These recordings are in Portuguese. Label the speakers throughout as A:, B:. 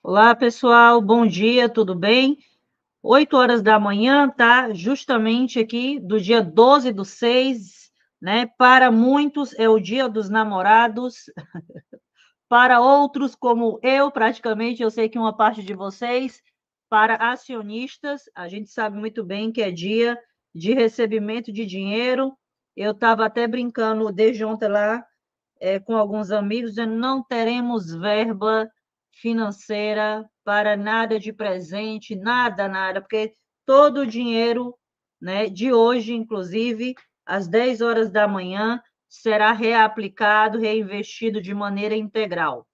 A: Olá, pessoal, bom dia, tudo bem? 8 horas da manhã, tá? Justamente aqui do dia 12/6, né? Para muitos é o dia dos namorados, para outros, como eu, praticamente, eu sei que uma parte de vocês, para acionistas, a gente sabe muito bem que é dia de recebimento de dinheiro. Eu estava até brincando desde ontem lá com alguns amigos, dizendo não teremos verba financeira para nada de presente, nada, nada, porque todo o dinheiro, né, de hoje, inclusive, às 10 horas da manhã, será reaplicado, reinvestido de maneira integral.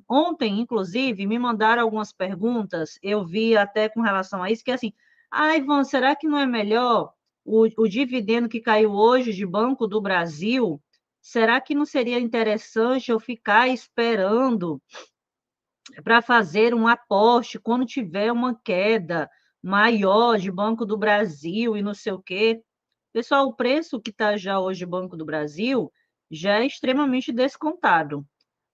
A: Ontem, inclusive, me mandaram algumas perguntas, eu vi até com relação a isso, que é assim, Ivan, será que não é melhor o dividendo que caiu hoje de Banco do Brasil? Será que não seria interessante eu ficar esperando para fazer um aporte quando tiver uma queda maior de Banco do Brasil e não sei o quê? Pessoal, o preço que está já hoje Banco do Brasil já é extremamente descontado.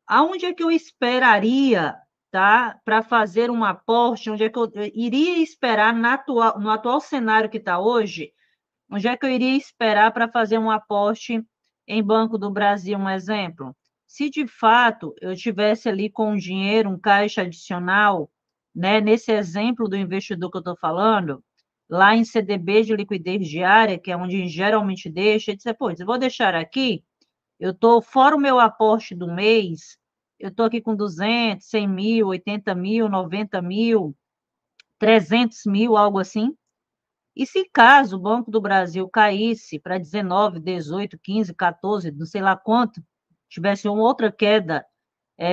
A: Aonde é que eu esperaria, tá, para fazer um aporte? Onde é que eu iria esperar no atual cenário que está hoje? Onde é que eu iria esperar para fazer um aporte em Banco do Brasil, um exemplo? Se de fato eu tivesse ali com um dinheiro, um caixa adicional, né, nesse exemplo do investidor que eu estou falando, lá em CDB de liquidez diária, que é onde geralmente deixa, ele disse, pô, eu vou deixar aqui, eu estou fora o meu aporte do mês, eu estou aqui com 200, 100 mil, 80 mil, 90 mil, 300 mil, algo assim. E se caso o Banco do Brasil caísse para 19, 18, 15, 14, não sei lá quanto, tivesse uma outra queda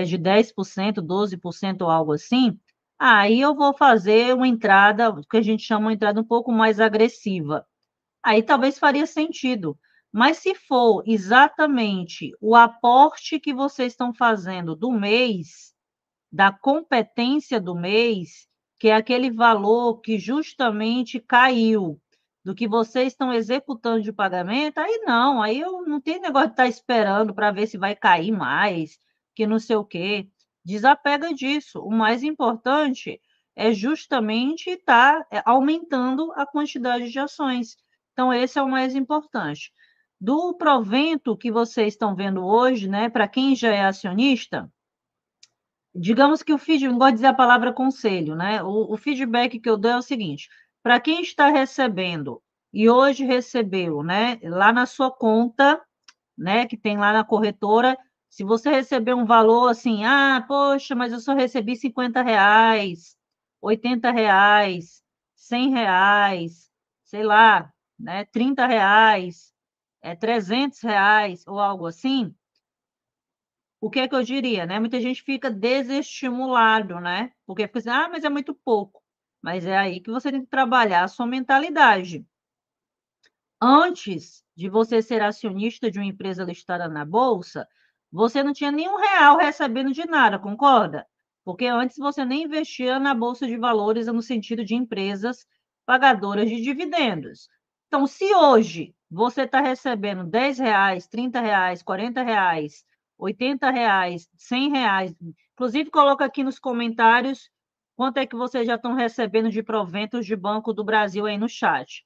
A: de 10%, 12% ou algo assim, aí eu vou fazer uma entrada, que a gente chama uma entrada um pouco mais agressiva. Aí talvez faria sentido. Mas se for exatamente o aporte que vocês estão fazendo do mês, da competência do mês, que é aquele valor que justamente caiu do que vocês estão executando de pagamento, aí não, aí eu não tenho negócio de estar esperando para ver se vai cair mais, que não sei o quê. Desapega disso. O mais importante é justamente estar aumentando a quantidade de ações. Então, esse é o mais importante. Do provento que vocês estão vendo hoje, né, para quem já é acionista, digamos que o feedback, não gosto de dizer a palavra conselho, né? O feedback que eu dou é o seguinte: para quem está recebendo e hoje recebeu, né, lá na sua conta, né, que tem lá na corretora, se você receber um valor assim, poxa, mas eu só recebi R$ 50, R$ 80, R$ 100, sei lá, né, R$ 30, R$ 300 ou algo assim, o que é que eu diria, né? Muita gente fica desestimulado, né? Porque fica assim, mas é muito pouco. Mas é aí que você tem que trabalhar a sua mentalidade. Antes de você ser acionista de uma empresa listada na bolsa, você não tinha nenhum real recebendo de nada, concorda? Porque antes você nem investia na bolsa de valores no sentido de empresas pagadoras de dividendos. Então, se hoje você está recebendo R$ 10, R$ 30, R$ 40, R$ 80, R$ 100, inclusive coloca aqui nos comentários quanto é que vocês já estão recebendo de proventos de Banco do Brasil aí no chat.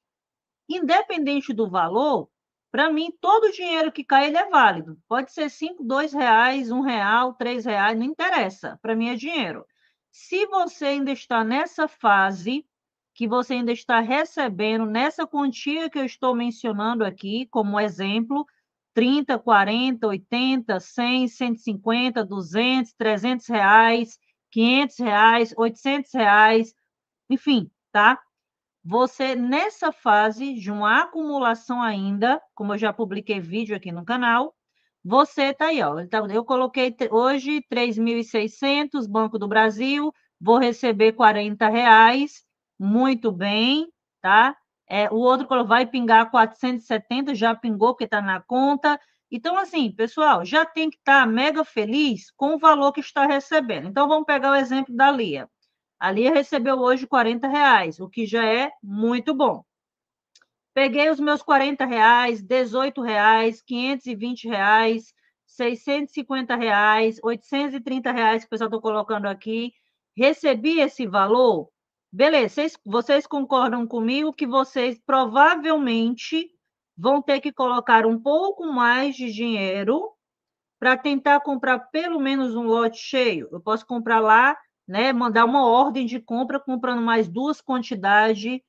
A: Independente do valor, para mim, todo o dinheiro que cai ele é válido. Pode ser 5, R$ 2, R$ 1, R$ 3, não interessa. Para mim é dinheiro. Se você ainda está nessa fase, que você ainda está recebendo nessa quantia que eu estou mencionando aqui, como exemplo, 30, 40, 80, 100, 150, 200, R$ 300, R$ 500, R$ 800, enfim, tá? Você, nessa fase de uma acumulação ainda, como eu já publiquei vídeo aqui no canal, você está aí, ó. Então, eu coloquei hoje 3.600, Banco do Brasil, vou receber R$ 40, muito bem, tá? O outro vai pingar 470, já pingou, porque está na conta. Então, assim, pessoal, já tem que estar mega feliz com o valor que está recebendo. Então, vamos pegar o exemplo da Lia. A Lia recebeu hoje R$ 40, o que já é muito bom. Peguei os meus R$ 40, R$ 18, R$ 520, R$ 650, R$ 830 que o pessoal está colocando aqui. recebi esse valor, beleza, vocês concordam comigo que vocês provavelmente vão ter que colocar um pouco mais de dinheiro para tentar comprar pelo menos um lote cheio. Eu posso comprar lá, né, mandar uma ordem de compra comprando mais 2 quantidades,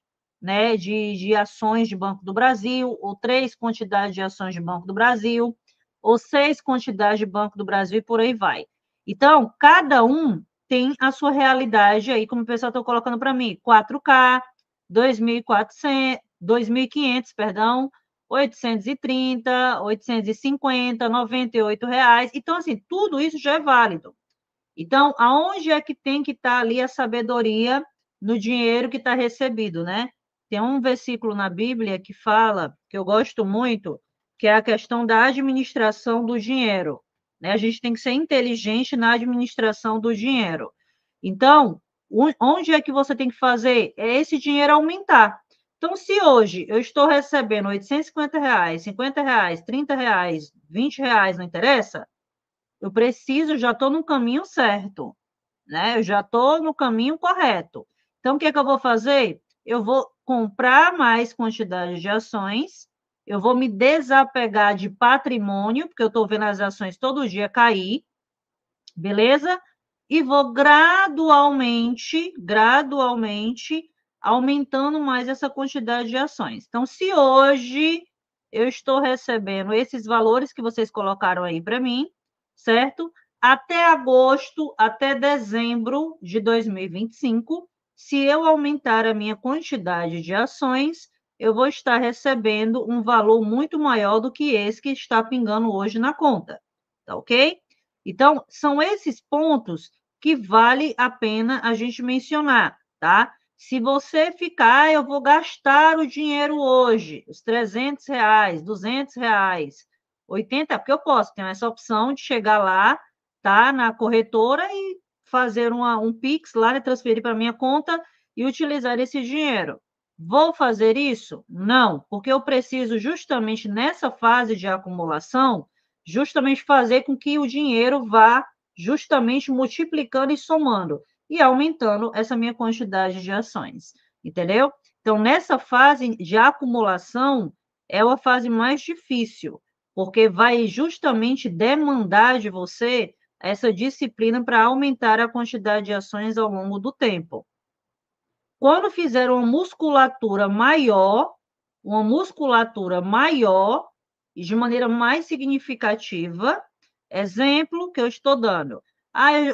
A: né, de ações de Banco do Brasil, ou 3 quantidades de ações de Banco do Brasil, ou 6 quantidades de Banco do Brasil e por aí vai. Então, cada um tem a sua realidade aí, como o pessoal está colocando para mim, 4K, 2.400, 2.500, perdão, 830, 850, R$ 98. Então, assim, tudo isso já é válido. Então, aonde é que tem que estar ali a sabedoria no dinheiro que está recebido, né? Tem um versículo na Bíblia que fala, que eu gosto muito, que é a questão da administração do dinheiro, né? A gente tem que ser inteligente na administração do dinheiro. Então, onde é que você tem que fazer? É esse dinheiro aumentar. Então, se hoje eu estou recebendo R$ 850, R$ 50, R$ 30, R$ 20, não interessa, eu preciso, já estou no caminho certo, né? Eu já estou no caminho correto. Então, o que é que eu vou fazer? Eu vou comprar mais quantidade de ações, eu vou me desapegar de patrimônio, porque eu estou vendo as ações todo dia cair, beleza? E vou gradualmente, aumentando mais essa quantidade de ações. Então, se hoje eu estou recebendo esses valores que vocês colocaram aí para mim, certo? Até agosto, até dezembro de 2025, se eu aumentar a minha quantidade de ações, eu vou estar recebendo um valor muito maior do que esse que está pingando hoje na conta, tá ok? Então, são esses pontos que vale a pena a gente mencionar, tá? Se você ficar, eu vou gastar o dinheiro hoje, os R$ 300, R$ 200, 80, porque eu posso, tenho essa opção de chegar lá, tá, na corretora e fazer um Pix lá, né, transferir para minha conta e utilizar esse dinheiro. Vou fazer isso? Não, porque eu preciso justamente nessa fase de acumulação, justamente fazer com que o dinheiro vá justamente multiplicando e somando e aumentando essa minha quantidade de ações, entendeu? Então, nessa fase de acumulação, é a fase mais difícil, porque vai justamente demandar de você essa disciplina para aumentar a quantidade de ações ao longo do tempo. Quando fizer uma musculatura maior e de maneira mais significativa, exemplo que eu estou dando.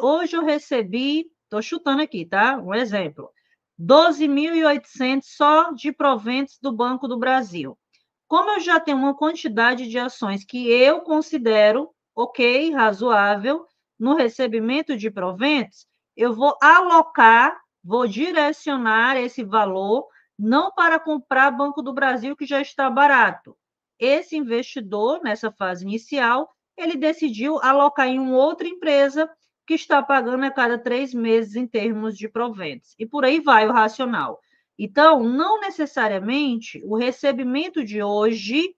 A: Hoje eu recebi, estou chutando aqui, tá? Um exemplo. 12.800 só de proventos do Banco do Brasil. Como eu já tenho uma quantidade de ações que eu considero ok, razoável, no recebimento de proventos, eu vou alocar, vou direcionar esse valor não para comprar Banco do Brasil, que já está barato. Esse investidor, nessa fase inicial, ele decidiu alocar em uma outra empresa que está pagando a cada 3 meses em termos de proventos. E por aí vai o racional. Então, não necessariamente o recebimento de hoje,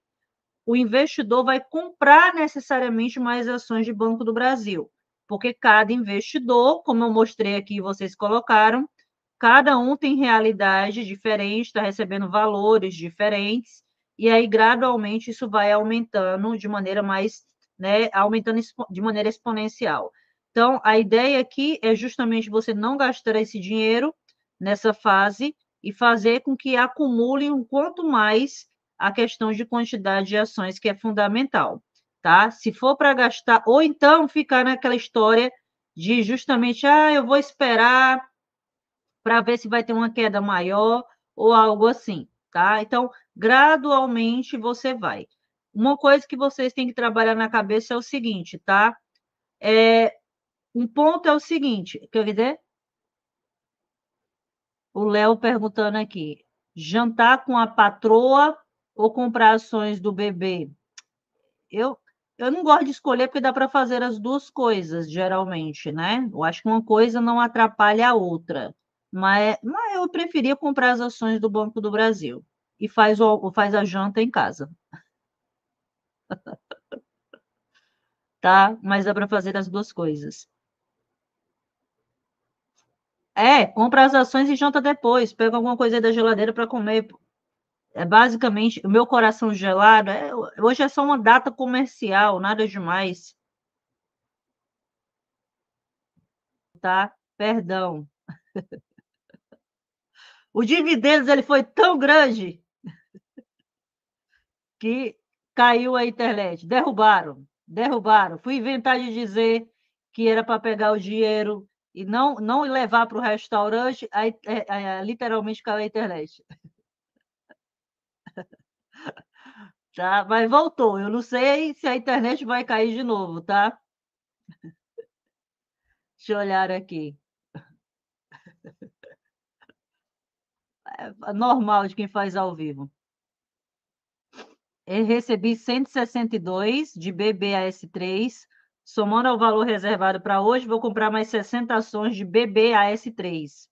A: o investidor vai comprar necessariamente mais ações de Banco do Brasil, porque cada investidor, como eu mostrei aqui, vocês colocaram, cada um tem realidade diferente, está recebendo valores diferentes, e aí gradualmente isso vai aumentando de maneira mais, né, aumentando de maneira exponencial. Então, a ideia aqui é justamente você não gastar esse dinheiro nessa fase e fazer com que acumule um quanto mais a questão de quantidade de ações, que é fundamental, tá? Se for para gastar, ou então ficar naquela história de justamente, eu vou esperar para ver se vai ter uma queda maior ou algo assim, tá? Então, gradualmente você vai. Uma coisa que vocês têm que trabalhar na cabeça é o seguinte, tá? Um ponto é o seguinte, quer dizer? O Léo perguntando aqui, jantar com a patroa ou comprar ações do bebê? Eu, eu não gosto de escolher porque dá para fazer as duas coisas, geralmente, né? Eu acho que uma coisa não atrapalha a outra. Mas eu preferia comprar as ações do Banco do Brasil e faz a janta em casa, tá? Mas dá para fazer as duas coisas. Compra as ações e janta depois. Pega alguma coisa aí da geladeira para comer. É basicamente o meu coração gelado. Hoje é só uma data comercial, nada demais, tá? Perdão. O dividendos ele foi tão grande que caiu a internet. Derrubaram. Fui inventar de dizer que era para pegar o dinheiro e não levar para o restaurante, aí literalmente caiu a internet. Tá? Mas voltou. Eu não sei se a internet vai cair de novo, tá? Deixa eu olhar aqui. É normal de quem faz ao vivo. Eu recebi 162 de BBAS3, somando ao valor reservado para hoje, vou comprar mais 60 ações de BBAS3.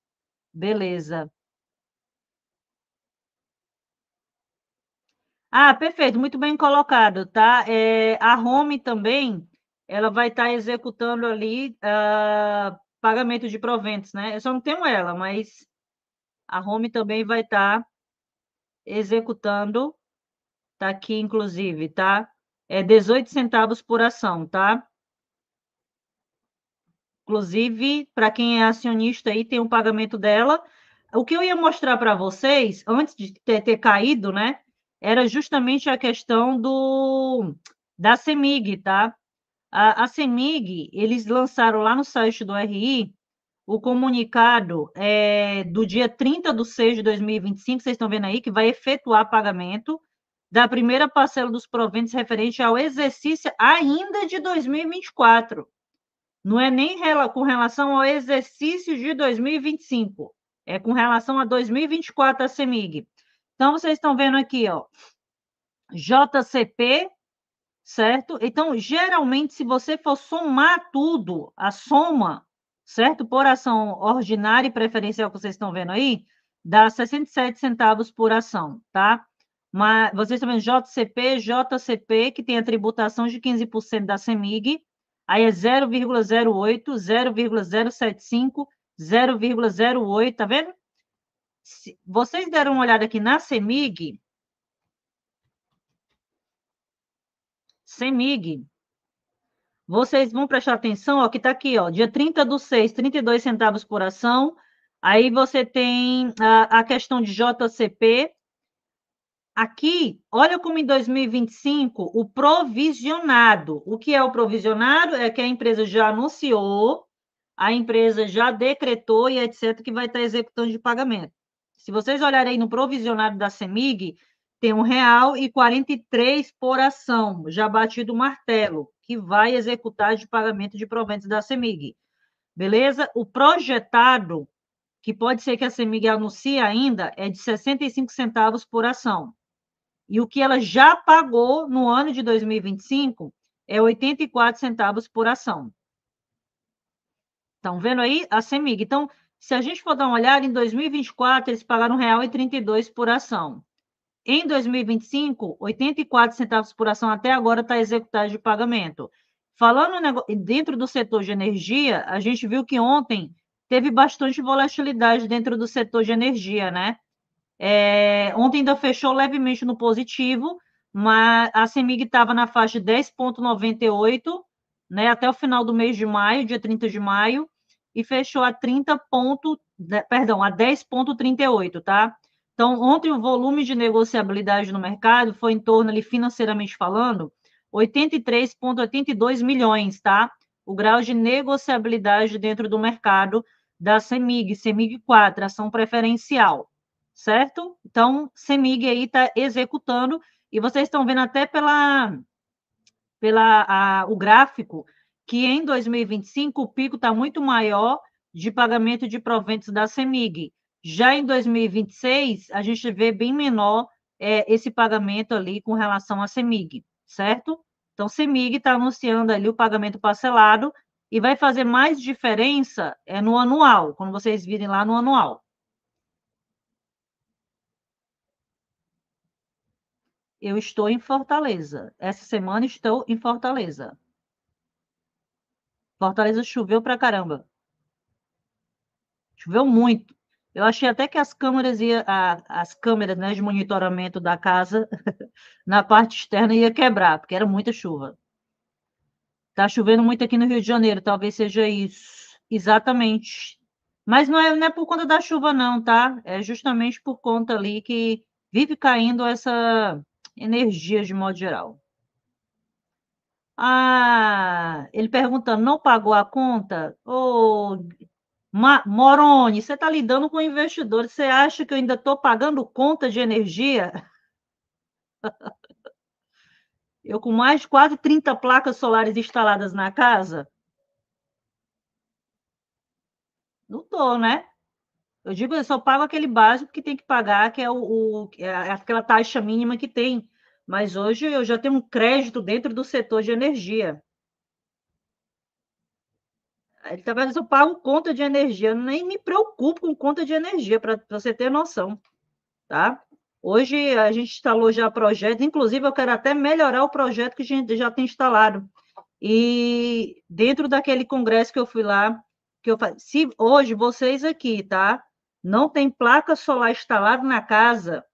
A: Beleza. Ah, perfeito, muito bem colocado, tá? A Home também, ela vai estar executando ali pagamento de proventos, né? Eu só não tenho ela, mas a Home também vai estar executando, tá aqui inclusive, tá? 18 centavos por ação, tá? Inclusive, para quem é acionista aí, tem um pagamento dela. O que eu ia mostrar para vocês, antes de ter caído, né? Era justamente a questão da CEMIG, tá? A CEMIG, eles lançaram lá no site do RI o comunicado do dia 30/6 de 2025, vocês estão vendo aí, que vai efetuar pagamento da primeira parcela dos proventos referente ao exercício ainda de 2024. Não é nem com relação ao exercício de 2025, é com relação a 2024 a CEMIG. Então, vocês estão vendo aqui, ó, JCP, certo? Então, geralmente, se você for somar tudo, a soma, certo? Por ação ordinária e preferencial que vocês estão vendo aí, dá 67 centavos por ação, tá? Mas vocês estão vendo JCP, que tem a tributação de 15% da CEMIG, aí é 0,08, 0,075, 0,08, tá vendo? Se vocês deram uma olhada aqui na CEMIG, vocês vão prestar atenção, ó, que está aqui, ó, dia 30/6, 32 centavos por ação. Aí você tem a questão de JCP. Aqui, olha como em 2025, o provisionado. O que é o provisionado? É que a empresa já anunciou, a empresa já decretou e etc., que vai estar executando de pagamento. Se vocês olharem aí no provisionado da CEMIG, tem R$1,43 por ação, já batido o martelo, que vai executar de pagamento de proventos da CEMIG. Beleza? O projetado, que pode ser que a CEMIG anuncie ainda, é de 65 centavos por ação. E o que ela já pagou no ano de 2025 é 84 centavos por ação. Estão vendo aí? A CEMIG. Então, se a gente for dar uma olhada, em 2024, eles pagaram R$1,32 por ação. Em 2025, 84 centavos por ação até agora está executado de pagamento. Falando dentro do setor de energia, a gente viu que ontem teve bastante volatilidade dentro do setor de energia, né? Ontem ainda fechou levemente no positivo, mas a CEMIG estava na faixa de 10,98, né, até o final do mês de maio, dia 30 de maio, e fechou a 10,38, tá? Então, ontem o volume de negociabilidade no mercado foi em torno, ali, financeiramente falando, 83,82 milhões, tá? O grau de negociabilidade dentro do mercado da CEMIG 4, ação preferencial, certo? Então, CEMIG aí está executando, e vocês estão vendo até o gráfico, que em 2025 o pico está muito maior de pagamento de proventos da CEMIG. Já em 2026, a gente vê bem menor esse pagamento ali com relação à CEMIG, certo? Então, CEMIG está anunciando ali o pagamento parcelado e vai fazer mais diferença no anual, quando vocês virem lá no anual. Eu estou em Fortaleza. Essa semana estou em Fortaleza. Fortaleza choveu pra caramba. Choveu muito. Eu achei até que as câmeras, né, de monitoramento da casa na parte externa ia quebrar, porque era muita chuva. Tá chovendo muito aqui no Rio de Janeiro, talvez seja isso. Exatamente. Mas não é por conta da chuva, não, tá? É justamente por conta ali que vive caindo essa energia de modo geral. Ah, ele perguntando, não pagou a conta? Ô, Moroni, você está lidando com investidores, você acha que eu ainda estou pagando conta de energia? Eu com mais de quase 30 placas solares instaladas na casa? Não estou, né? Eu digo, eu só pago aquele básico que tem que pagar, que é aquela taxa mínima que tem. Mas hoje eu já tenho um crédito dentro do setor de energia. Ele talvez eu pago conta de energia, eu nem me preocupo com conta de energia, para você ter noção, tá? Hoje a gente instalou já projetos, inclusive eu quero até melhorar o projeto que a gente já tem instalado. E dentro daquele congresso que eu fui lá, que eu falei, se hoje vocês aqui, tá? Não tem placa solar instalada na casa,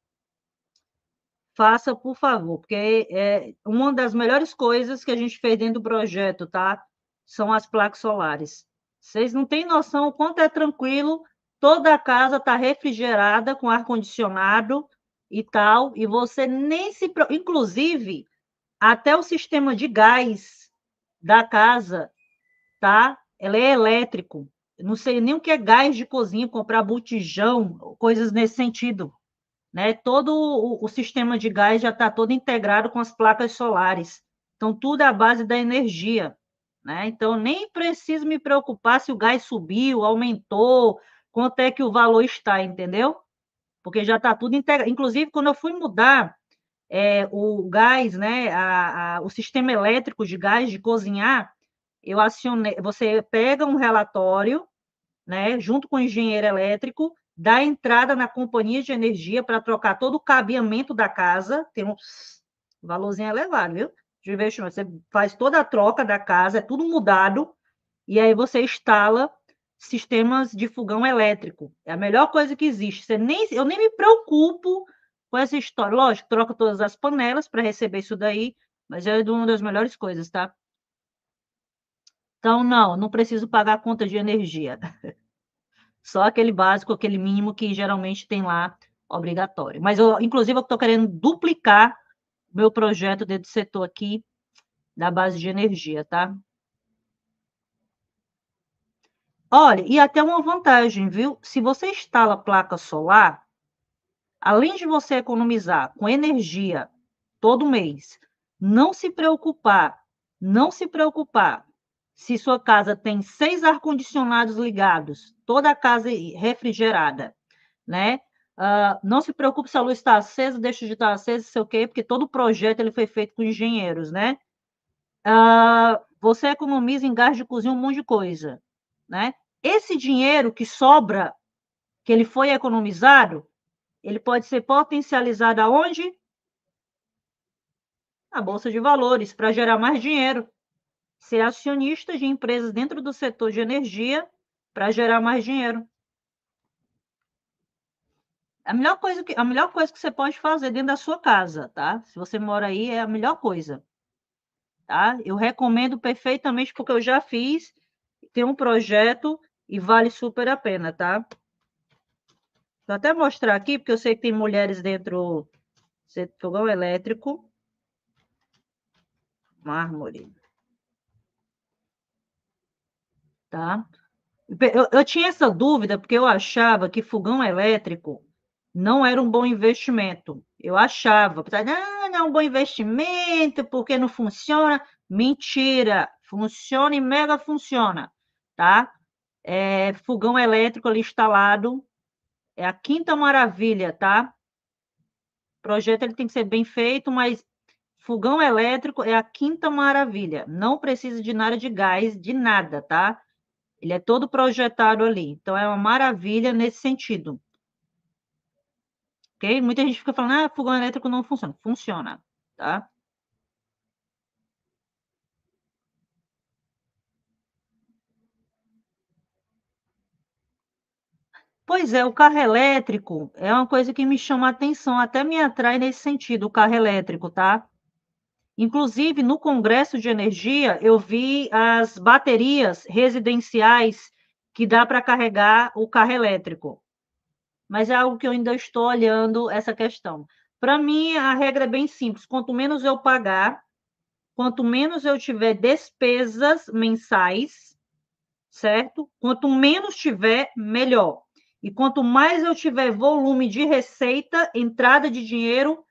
A: faça, por favor, porque é uma das melhores coisas que a gente fez dentro do projeto, tá? São as placas solares. Vocês não têm noção o quanto é tranquilo, toda a casa está refrigerada com ar-condicionado e tal, e você nem se. Inclusive, até o sistema de gás da casa, tá? Ela é elétrico. Eu não sei nem o que é gás de cozinha, comprar botijão, coisas nesse sentido, né? Todo o sistema de gás já está todo integrado com as placas solares. Então, tudo é à base da energia, né? Então, nem preciso me preocupar se o gás subiu, aumentou, quanto é que o valor está, entendeu? Porque já está tudo integrado. Inclusive, quando eu fui mudar o gás, né, o sistema elétrico de gás de cozinhar, eu acionei, você pega um relatório, né, junto com o engenheiro elétrico, dá entrada na companhia de energia para trocar todo o cabeamento da casa, tem um valorzinho elevado, viu? De investimento. Você faz toda a troca da casa, é tudo mudado, e aí você instala sistemas de fogão elétrico. É a melhor coisa que existe. Eu nem me preocupo com essa história. Lógico, troca todas as panelas para receber isso daí, mas é uma das melhores coisas, tá? Então, não preciso pagar a conta de energia. Só aquele básico, aquele mínimo que geralmente tem lá obrigatório. Mas, inclusive, eu estou querendo duplicar meu projeto dentro do setor aqui da base de energia, tá? Olha, e até uma vantagem, viu? Se você instala placa solar, além de você economizar com energia todo mês, não se preocupar, não se preocupar se sua casa tem 6 ar-condicionados ligados, toda a casa refrigerada, né? Não se preocupe se a luz está acesa, deixa de estar acesa, sei o quê, porque todo o projeto ele foi feito com engenheiros, né? Você economiza em gás de cozinha um monte de coisa, né? Esse dinheiro que sobra, que ele foi economizado, ele pode ser potencializado aonde? Na Bolsa de Valores, para gerar mais dinheiro. Ser acionista de empresas dentro do setor de energia para gerar mais dinheiro. A melhor coisa que você pode fazer dentro da sua casa, tá? Se você mora aí, é a melhor coisa, tá? Eu recomendo perfeitamente porque eu já fiz, tem um projeto e vale super a pena, tá? Vou até mostrar aqui, porque eu sei que tem mulheres dentro do fogão elétrico, mármore, tá? Eu tinha essa dúvida porque eu achava que fogão elétrico não era um bom investimento. Eu achava, não é um bom investimento porque não funciona. Mentira, funciona e mega funciona, tá? Fogão elétrico ali instalado, é a quinta maravilha, tá? O projeto ele tem que ser bem feito, mas fogão elétrico é a quinta maravilha. Não precisa de nada de gás, de nada, tá? Ele é todo projetado ali. Então, é uma maravilha nesse sentido. Ok? Muita gente fica falando, fogão elétrico não funciona. Funciona, tá? Pois é, o carro elétrico é uma coisa que me chama a atenção, até me atrai nesse sentido, o carro elétrico, tá? Inclusive, no Congresso de Energia, eu vi as baterias residenciais que dá para carregar o carro elétrico. Mas é algo que eu ainda estou olhando essa questão. Para mim, a regra é bem simples: quanto menos eu pagar, quanto menos eu tiver despesas mensais, certo? Quanto menos tiver, melhor. E quanto mais eu tiver volume de receita, entrada de dinheiro,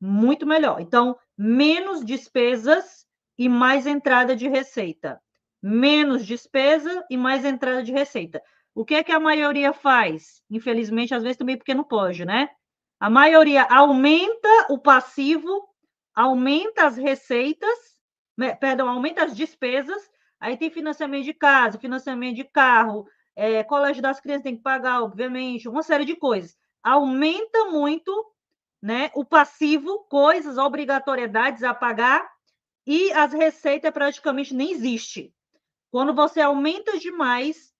A: muito melhor. Então, menos despesas e mais entrada de receita. Menos despesa e mais entrada de receita. O que é que a maioria faz? Infelizmente, às vezes também porque não pode, né? A maioria aumenta o passivo, aumenta as receitas, perdão, aumenta as despesas. Aí tem financiamento de casa, financiamento de carro, colégio das crianças tem que pagar, obviamente, uma série de coisas. Aumenta muito, né, o passivo, coisas, obrigatoriedades a pagar, e as receitas praticamente nem existe. Quando você aumenta demais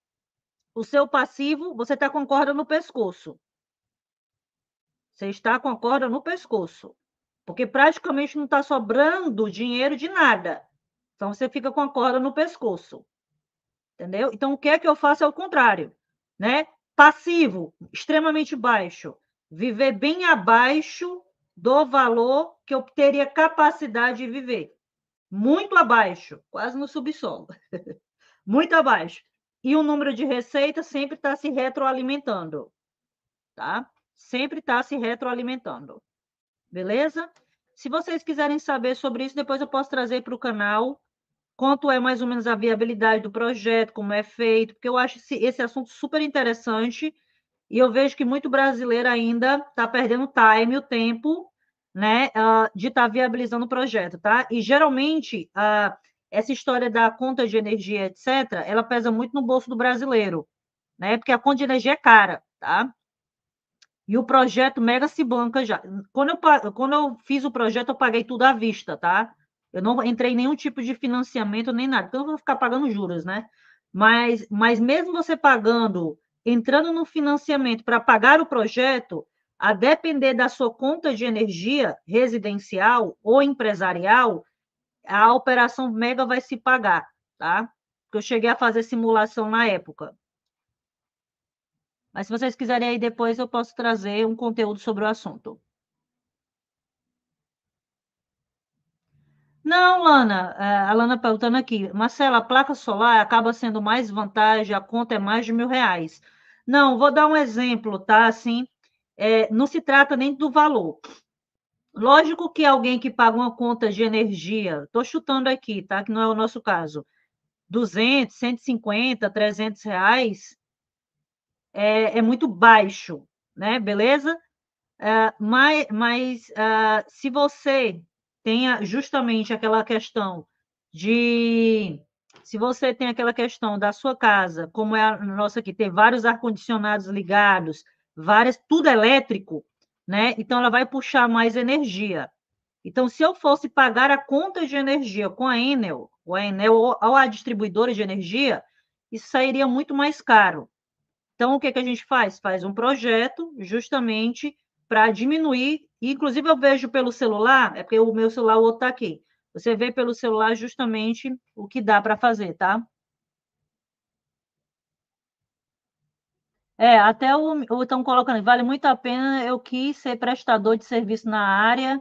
A: o seu passivo, você está com a corda no pescoço. Você está com a corda no pescoço. Porque praticamente não está sobrando dinheiro de nada. Então, você fica com a corda no pescoço. Entendeu? Então, o que é que eu faço é o contrário, né? Passivo, extremamente baixo. Viver bem abaixo do valor que eu teria capacidade de viver. Muito abaixo, quase no subsolo. Muito abaixo. E o número de receita sempre está se retroalimentando, tá? Sempre está se retroalimentando. Beleza? Se vocês quiserem saber sobre isso, depois eu posso trazer para o canal quanto é mais ou menos a viabilidade do projeto, como é feito, porque eu acho esse assunto super interessante e eu vejo que muito brasileiro ainda está perdendo time, o tempo, né, de estar viabilizando o projeto, tá? E geralmente essa história da conta de energia, etc., ela pesa muito no bolso do brasileiro, né? Porque a conta de energia é cara, tá? E o projeto mega se banca já. Quando eu fiz o projeto, eu paguei tudo à vista, tá? Eu não entrei em nenhum tipo de financiamento nem nada, então eu vou ficar pagando juros, né? Mas mesmo você pagando, entrando no financiamento para pagar o projeto, a depender da sua conta de energia residencial ou empresarial, a operação mega vai se pagar, tá? Porque eu cheguei a fazer simulação na época. Mas se vocês quiserem aí depois, eu posso trazer um conteúdo sobre o assunto. Não, Lana, a Lana perguntando aqui, Marcela, a placa solar acaba sendo mais vantagem, a conta é mais de R$ 1.000. Não, vou dar um exemplo, tá? Assim, não se trata nem do valor. Lógico que alguém que paga uma conta de energia, estou chutando aqui, tá? Que não é o nosso caso, 200, 150, R$ 300, é muito baixo, né? Beleza? Mas se você tenha justamente aquela questão de. Se você tem aquela questão da sua casa, como é a nossa aqui, ter vários ar-condicionados ligados, tudo elétrico, né? Então ela vai puxar mais energia. Então, se eu fosse pagar a conta de energia com a Enel, ou a distribuidora de energia, isso sairia muito mais caro. Então, o que que a gente faz? Faz um projeto justamente para diminuir. E, inclusive, eu vejo pelo celular, é porque o meu celular, o outro está aqui. Você vê pelo celular justamente o que dá para fazer, tá? Até estão colocando, vale muito a pena, eu quis ser prestador de serviço na área,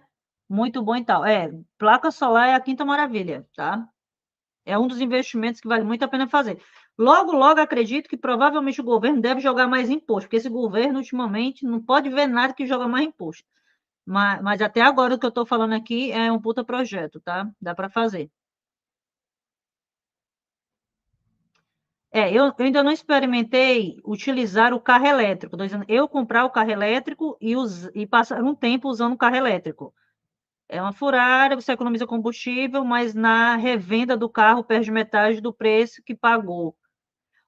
A: muito bom e tal. Placa solar é a quinta maravilha, tá? É um dos investimentos que vale muito a pena fazer. Logo, logo, acredito que provavelmente o governo deve jogar mais imposto, porque esse governo, ultimamente, não pode ver nada que joga mais imposto. Mas até agora, o que eu estou falando aqui é um puta projeto, tá? Dá para fazer. Eu ainda não experimentei utilizar o carro elétrico. Tô dizendo, eu comprar o carro elétrico e passar um tempo usando o carro elétrico. É uma furada, você economiza combustível, mas na revenda do carro perde metade do preço que pagou.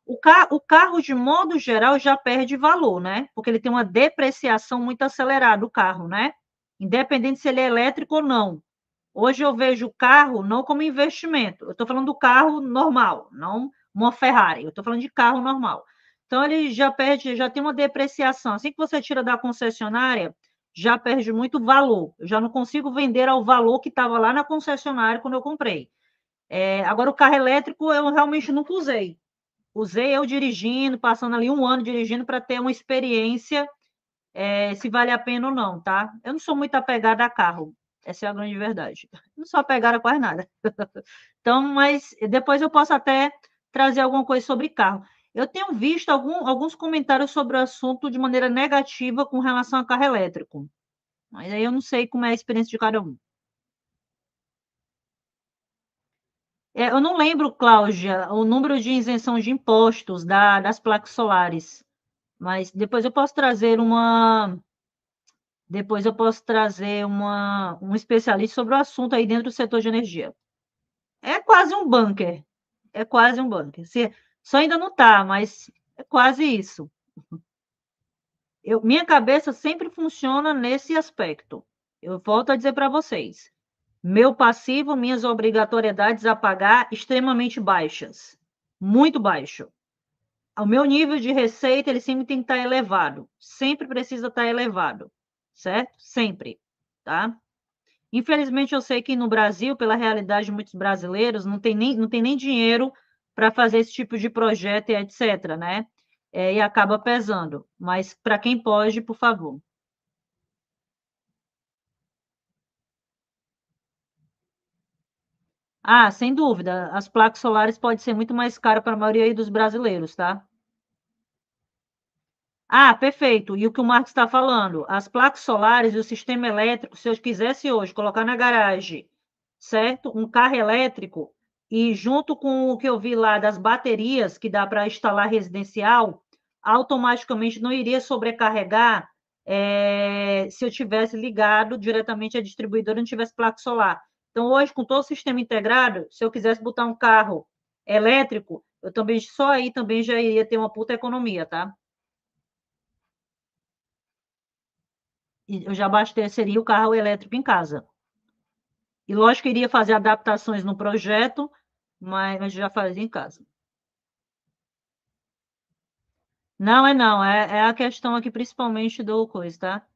A: O carro, de modo geral, já perde valor, né? Porque ele tem uma depreciação muito acelerada, o carro, né? Independente se ele é elétrico ou não. Hoje eu vejo o carro não como investimento. Eu estou falando do carro normal, não uma Ferrari. Eu estou falando de carro normal. Então, ele já perde, já tem uma depreciação. Assim que você tira da concessionária, já perde muito valor. Eu já não consigo vender ao valor que estava lá na concessionária quando eu comprei. Agora, o carro elétrico eu realmente nunca usei. Usei eu dirigindo, passando ali um ano dirigindo para ter uma experiência, se vale a pena ou não, tá? Eu não sou muito apegada a carro, essa é a grande verdade. Não sou apegada a quase nada. Então, mas depois eu posso até trazer alguma coisa sobre carro. Eu tenho visto alguns comentários sobre o assunto de maneira negativa com relação a carro elétrico, mas aí eu não sei como é a experiência de cada um. Eu não lembro, Cláudia, o número de isenção de impostos das placas solares, mas depois eu posso trazer um especialista sobre o assunto aí dentro do setor de energia. É quase um bunker. É quase um bunker. Só ainda não está, mas é quase isso. Minha cabeça sempre funciona nesse aspecto. Eu volto a dizer para vocês. Meu passivo, minhas obrigatoriedades a pagar extremamente baixas. Muito baixo. O meu nível de receita, ele sempre tem que estar elevado. Sempre precisa estar elevado. Certo? Sempre. Tá? Infelizmente, eu sei que no Brasil, pela realidade de muitos brasileiros, não tem nem dinheiro para fazer esse tipo de projeto e etc., né? E acaba pesando. Mas para quem pode, por favor. Ah, sem dúvida, as placas solares podem ser muito mais caras para a maioria aí dos brasileiros, tá? Ah, perfeito. E o que o Marcos está falando? As placas solares e o sistema elétrico, se eu quisesse hoje colocar na garagem, certo? Um carro elétrico, e junto com o que eu vi lá das baterias que dá para instalar residencial, automaticamente não iria sobrecarregar se eu tivesse ligado diretamente à distribuidora e não tivesse placa solar. Então, hoje, com todo o sistema integrado, se eu quisesse botar um carro elétrico, eu também só aí também já iria ter uma puta economia, tá? E eu já abasteceria o carro elétrico em casa. E lógico que iria fazer adaptações no projeto, mas já fazia em casa. Não, não, é a questão aqui principalmente do coisa, tá?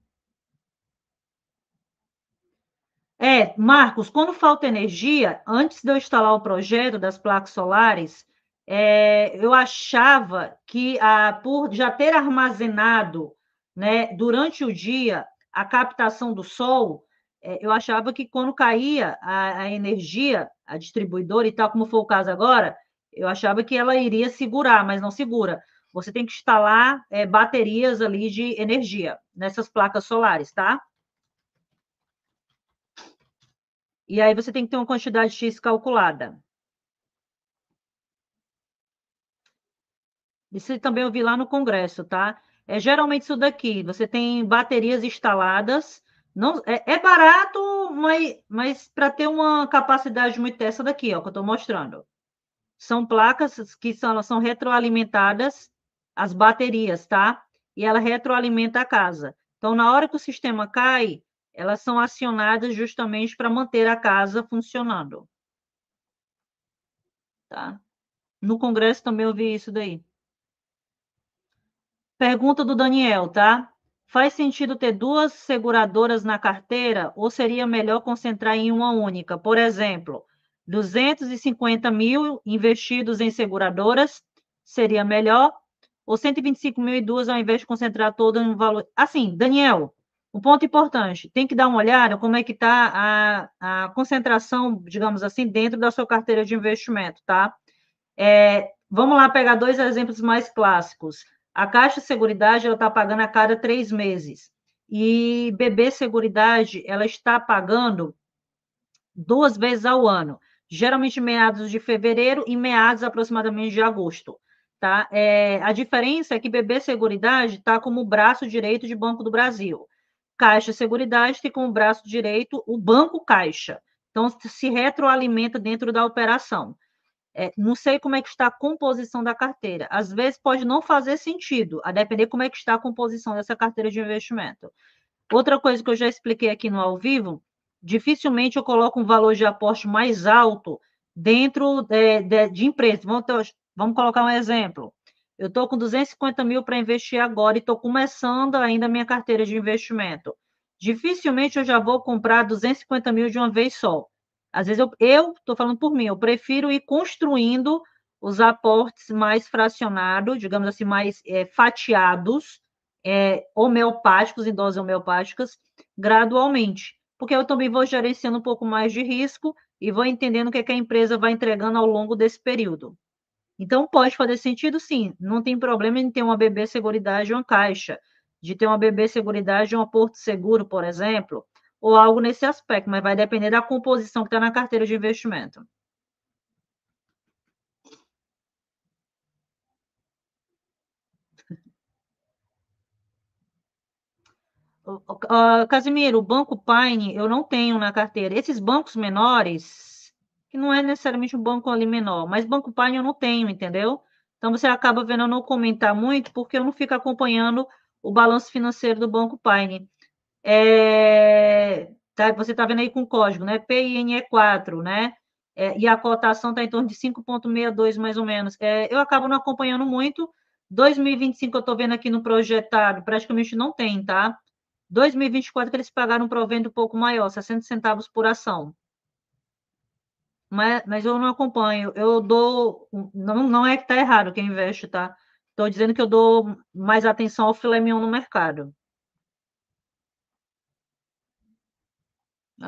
A: Marcos, quando falta energia, antes de eu instalar o projeto das placas solares, eu achava que por já ter armazenado, né, durante o dia a captação do sol, eu achava que quando caía a energia, a distribuidora e tal, como foi o caso agora, eu achava que ela iria segurar, mas não segura. Você tem que instalar baterias ali de energia nessas placas solares, tá? E aí você tem que ter uma quantidade X calculada. Isso também eu vi lá no Congresso, tá? Geralmente isso daqui, você tem baterias instaladas, não, é barato, mas para ter uma capacidade muito essa daqui, ó, que eu estou mostrando. São placas que elas são retroalimentadas, as baterias, tá? E ela retroalimenta a casa. Então, na hora que o sistema cai, elas são acionadas justamente para manter a casa funcionando, tá? No Congresso também eu vi isso daí. Pergunta do Daniel, tá? Faz sentido ter duas seguradoras na carteira ou seria melhor concentrar em uma única? Por exemplo, 250 mil investidos em seguradoras seria melhor? Ou 125 mil e duas ao invés de concentrar todo em um valor? Assim, Daniel, um ponto importante, tem que dar uma olhada como é que está a concentração, digamos assim, dentro da sua carteira de investimento, tá? Vamos lá pegar dois exemplos mais clássicos. A Caixa Seguridade ela está pagando a cada 3 meses. E BB Seguridade ela está pagando 2 vezes ao ano, geralmente meados de fevereiro e meados aproximadamente de agosto. Tá? A diferença é que BB Seguridade está como braço direito de Banco do Brasil. Caixa Seguridade tem como braço direito o Banco Caixa. Então, se retroalimenta dentro da operação. Não sei como é que está a composição da carteira. Às vezes pode não fazer sentido, a depender como é que está a composição dessa carteira de investimento. Outra coisa que eu já expliquei aqui no ao vivo, dificilmente eu coloco um valor de aporte mais alto dentro de empresas. Vamos colocar um exemplo. Eu estou com 250 mil para investir agora e estou começando ainda a minha carteira de investimento. Dificilmente eu já vou comprar 250 mil de uma vez só. Às vezes eu estou falando por mim, eu prefiro ir construindo os aportes mais fracionados, digamos assim, mais fatiados, homeopáticos, em doses homeopáticas, gradualmente. Porque eu também vou gerenciando um pouco mais de risco e vou entendendo o que, é que a empresa vai entregando ao longo desse período. Então, pode fazer sentido, sim. Não tem problema em ter uma BB Seguridade ou uma Caixa, de ter uma BB Seguridade ou um Porto Seguro, por exemplo, ou algo nesse aspecto, mas vai depender da composição que está na carteira de investimento. Casimiro, o Banco Paine eu não tenho na carteira. Esses bancos menores, que não é necessariamente um banco ali menor, mas Banco Paine eu não tenho, entendeu? Então você acaba vendo eu não comentar muito, porque eu não fico acompanhando o balanço financeiro do Banco Paine. Você está vendo aí com o código, né? PINE4, né? E a cotação está em torno de 5,62, mais ou menos. Eu acabo não acompanhando muito. 2025 eu estou vendo aqui no projetado, praticamente não tem, tá? 2024 que eles pagaram um provento um pouco maior, 60 centavos por ação. Mas eu não acompanho. Eu dou. Não é que está errado quem investe, tá? Estou dizendo que eu dou mais atenção ao filé mignon no mercado.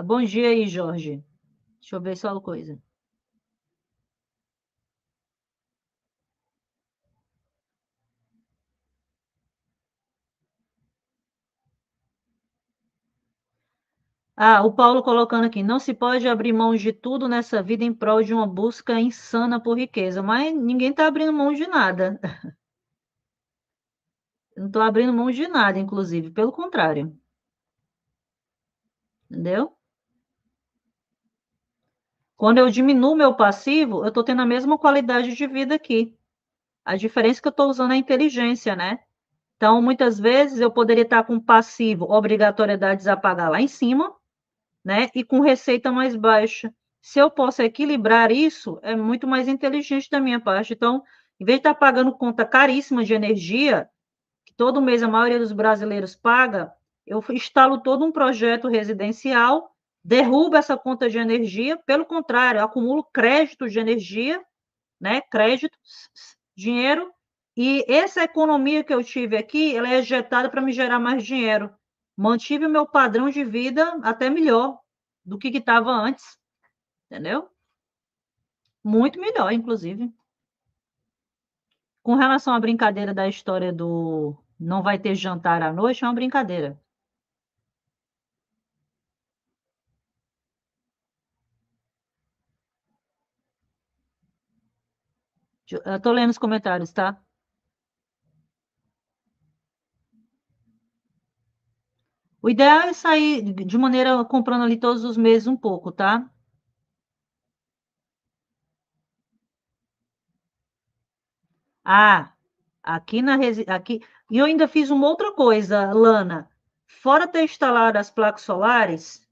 A: Bom dia aí, Jorge. Deixa eu ver só uma coisa. O Paulo colocando aqui, não se pode abrir mão de tudo nessa vida em prol de uma busca insana por riqueza, mas ninguém está abrindo mão de nada. Eu não estou abrindo mão de nada, inclusive, pelo contrário. Entendeu? Quando eu diminuo meu passivo, eu estou tendo a mesma qualidade de vida aqui. A diferença é que eu estou usando a inteligência, né? Então, muitas vezes eu poderia estar com passivo, obrigatoriedades a pagar lá em cima, né? E com receita mais baixa. Se eu posso equilibrar isso, é muito mais inteligente da minha parte. Então, em vez de estar pagando conta caríssima de energia, que todo mês a maioria dos brasileiros paga, eu instalo todo um projeto residencial, derrubo essa conta de energia, pelo contrário, eu acumulo crédito de energia, né? Crédito, dinheiro, e essa economia que eu tive aqui, ela é ejetada para me gerar mais dinheiro. Mantive o meu padrão de vida até melhor do que estava antes, entendeu? Muito melhor, inclusive. Com relação à brincadeira da história do não vai ter jantar à noite, é uma brincadeira. Eu tô lendo os comentários, tá? O ideal é sair de maneira comprando ali todos os meses um pouco, tá? Ah, aqui. E eu ainda fiz uma outra coisa, Lana. Fora ter instalado as placas solares,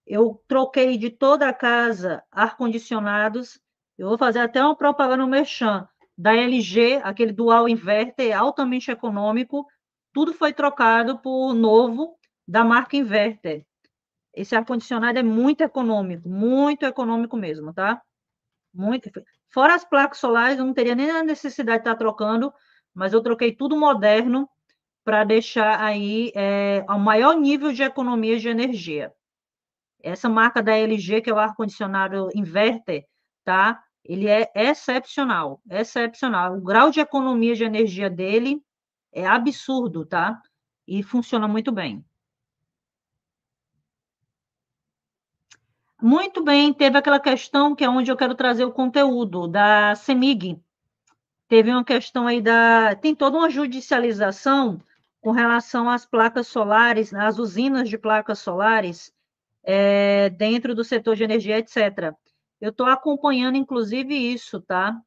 A: eu troquei de toda a casa ar-condicionados. Eu vou fazer até uma propaganda no Merchan da LG, aquele dual inverter altamente econômico. Tudo foi trocado por novo da marca Inverter. Esse ar-condicionado é muito econômico mesmo, tá? Muito. Fora as placas solares, eu não teria nem a necessidade de estar trocando, mas eu troquei tudo moderno para deixar aí o maior nível de economia de energia. Essa marca da LG, que é o ar-condicionado inverter, tá? Ele é excepcional, excepcional. O grau de economia de energia dele é absurdo, tá? E funciona muito bem. Muito bem, teve aquela questão que é onde eu quero trazer o conteúdo da CEMIG. Teve uma questão aí tem toda uma judicialização com relação às placas solares, às usinas de placas solares, dentro do setor de energia, etc. Eu estou acompanhando, inclusive, isso, tá?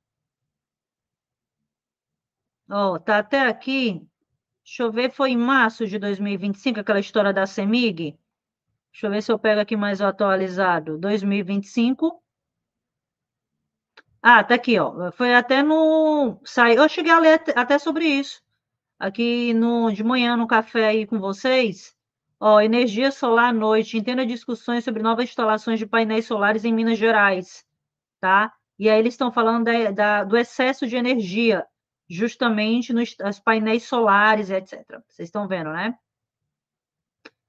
A: Ó, tá até aqui. Deixa eu ver, foi em março de 2025, aquela história da CEMIG. Deixa eu ver se eu pego aqui mais o atualizado. 2025. Ah, tá aqui, ó. Foi até no. Eu cheguei a ler até sobre isso. Aqui no, de manhã no café aí com vocês. Ó, energia solar à noite. Entenda discussões sobre novas instalações de painéis solares em Minas Gerais, tá? E aí eles estão falando do excesso de energia, justamente nos painéis solares, etc. Vocês estão vendo, né?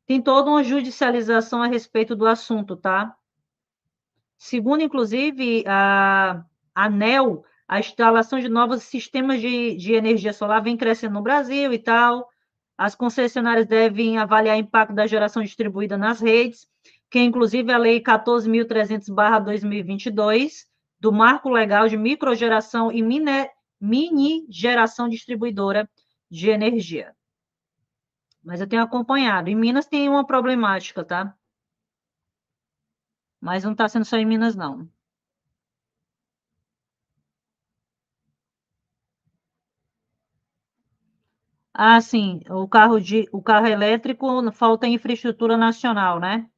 A: Tem toda uma judicialização a respeito do assunto, tá? Segundo, inclusive, a ANEEL, a instalação de novos sistemas de energia solar vem crescendo no Brasil e tal. As concessionárias devem avaliar o impacto da geração distribuída nas redes, que é inclusive a Lei 14.300/2022, do Marco Legal de Microgeração e Mini Geração Distribuidora de Energia. Mas eu tenho acompanhado. Em Minas tem uma problemática, tá? Mas não está sendo só em Minas, não. Ah, sim, o carro elétrico falta infraestrutura nacional, né?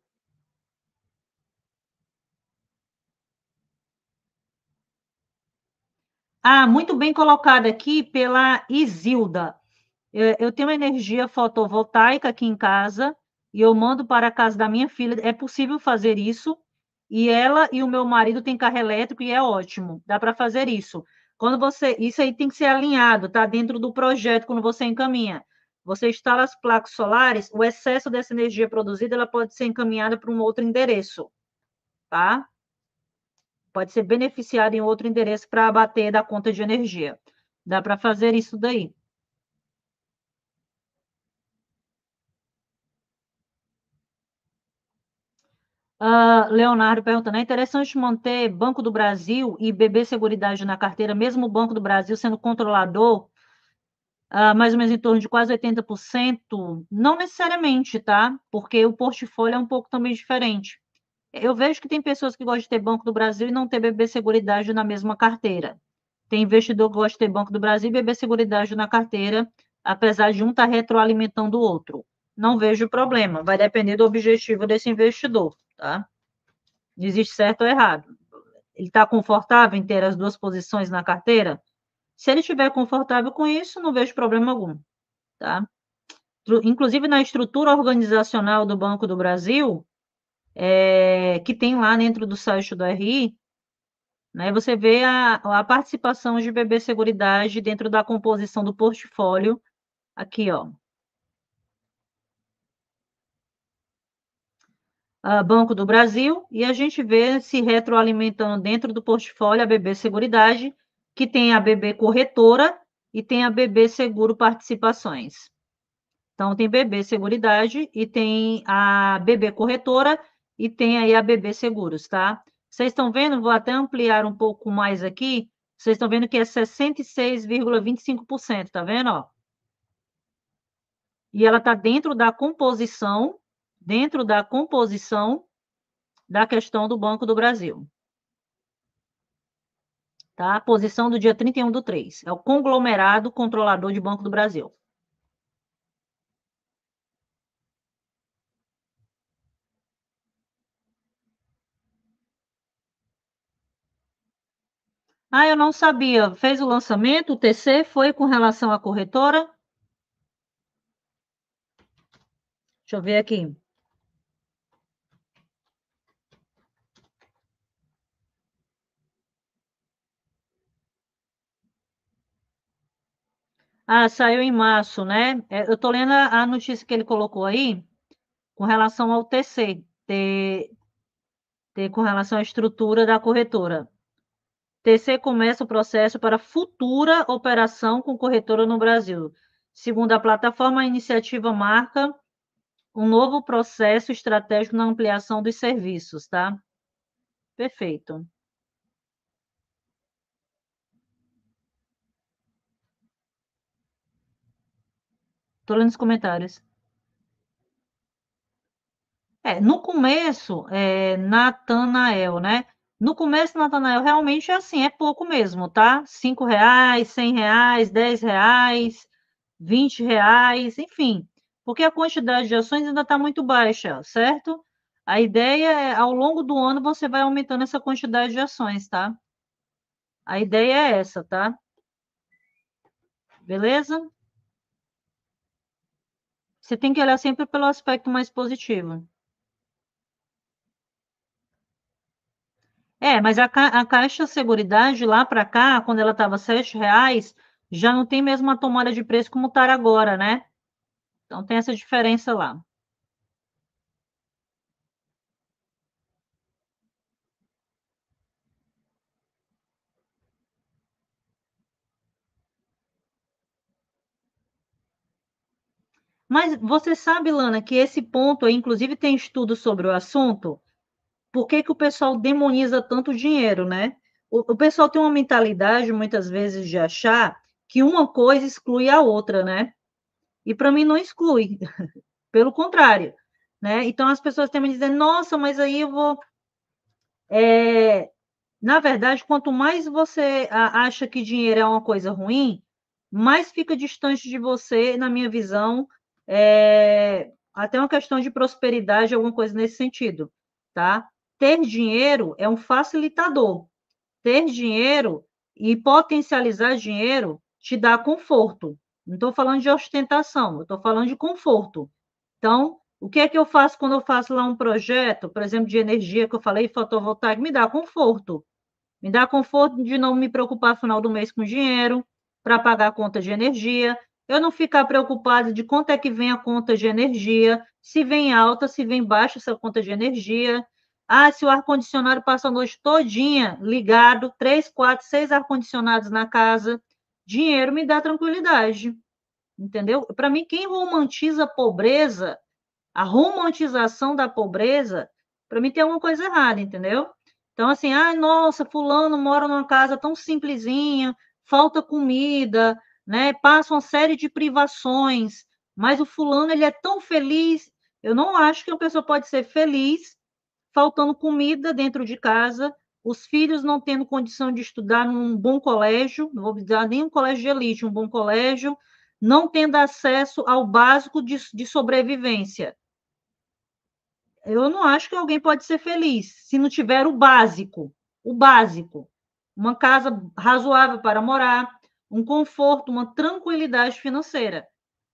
A: Ah, muito bem colocado aqui pela Isilda. Eu tenho energia fotovoltaica aqui em casa e eu mando para a casa da minha filha. É possível fazer isso? E ela e o meu marido têm carro elétrico e é ótimo. Dá para fazer isso. Isso aí tem que ser alinhado, tá? Dentro do projeto quando você encaminha. Você instala as placas solares, o excesso dessa energia produzida, ela pode ser encaminhada para um outro endereço, tá? Pode ser beneficiado em outro endereço para abater da conta de energia. Dá para fazer isso daí. Leonardo perguntando, é interessante manter Banco do Brasil e BB Seguridade na carteira, mesmo o Banco do Brasil sendo controlador, mais ou menos em torno de quase 80%? Não necessariamente, tá? Porque o portfólio é um pouco também diferente. Eu vejo que tem pessoas que gostam de ter Banco do Brasil e não ter BB Seguridade na mesma carteira. Tem investidor que gosta de ter Banco do Brasil e BB Seguridade na carteira, apesar de um estar retroalimentando o outro. Não vejo problema, vai depender do objetivo desse investidor, tá? Não existe certo ou errado. Ele está confortável em ter as duas posições na carteira? Se ele estiver confortável com isso, não vejo problema algum, tá? Inclusive na estrutura organizacional do Banco do Brasil, que tem lá dentro do site do RI, né, você vê a participação de BB Seguridade dentro da composição do portfólio, aqui, ó, Banco do Brasil, e a gente vê se retroalimentando dentro do portfólio a BB Seguridade, que tem a BB Corretora e tem a BB Seguro Participações. Então, tem BB Seguridade e tem a BB Corretora e tem aí a BB Seguros, tá? Vocês estão vendo? Vou até ampliar um pouco mais aqui. Vocês estão vendo que é 66,25%, tá vendo? Ó? E ela está dentro da composição da questão do Banco do Brasil. Tá? Posição do dia 31/3. É o conglomerado controlador de Banco do Brasil. Ah, eu não sabia. Fez o lançamento, o TC foi com relação à corretora? Deixa eu ver aqui. Ah, saiu em março, né? Eu estou lendo a notícia que ele colocou aí com relação ao TC, com relação à estrutura da corretora. TC começa o processo para futura operação com corretora no Brasil. Segundo a plataforma, a iniciativa marca um novo processo estratégico na ampliação dos serviços, tá? Perfeito. Estou lendo os comentários. No começo, Natanael, né? No começo, Natanael, realmente é assim, é pouco mesmo, tá? R$ 5, R$ 100, R$ 10, R$ 20, enfim, porque a quantidade de ações ainda está muito baixa, certo? A ideia é, ao longo do ano, você vai aumentando essa quantidade de ações, tá? A ideia é essa, tá? Beleza? Você tem que olhar sempre pelo aspecto mais positivo. É, mas a Caixa Seguridade lá para cá, quando ela estava R$ 7, já não tem mesmo uma tomada de preço como está agora, né? Então tem essa diferença lá. Mas você sabe, Lana, que esse ponto aí, inclusive tem estudo sobre o assunto, por que que o pessoal demoniza tanto dinheiro, né? O pessoal tem uma mentalidade, muitas vezes, de achar que uma coisa exclui a outra, né? E para mim não exclui, pelo contrário, né? Então as pessoas têm me dizer, nossa, mas aí eu vou. Na verdade, quanto mais você acha que dinheiro é uma coisa ruim, mais fica distante de você, na minha visão, até uma questão de prosperidade, alguma coisa nesse sentido, tá? Ter dinheiro é um facilitador. Ter dinheiro e potencializar dinheiro te dá conforto. Não estou falando de ostentação, eu estou falando de conforto. Então, o que é que eu faço quando eu faço lá um projeto, por exemplo, de energia que eu falei, fotovoltaico, me dá conforto. Me dá conforto de não me preocupar no final do mês com dinheiro para pagar a conta de energia. Eu não ficar preocupada de quanto é que vem a conta de energia, se vem alta, se vem baixa essa conta de energia. Ah, se o ar-condicionado passa a noite todinha ligado, 3, 4, 6 ar-condicionados na casa, dinheiro me dá tranquilidade, entendeu? Para mim, quem romantiza a pobreza, a romantização da pobreza, para mim tem alguma coisa errada, entendeu? Então, assim, ah, nossa, fulano mora numa casa tão simplesinha, falta comida, né? Passa uma série de privações, mas o fulano ele é tão feliz. Eu não acho que uma pessoa pode ser feliz faltando comida dentro de casa, os filhos não tendo condição de estudar num bom colégio, não vou dizer nem um colégio de elite, um bom colégio, não tendo acesso ao básico de sobrevivência. Eu não acho que alguém pode ser feliz se não tiver o básico. O básico. Uma casa razoável para morar, um conforto, uma tranquilidade financeira.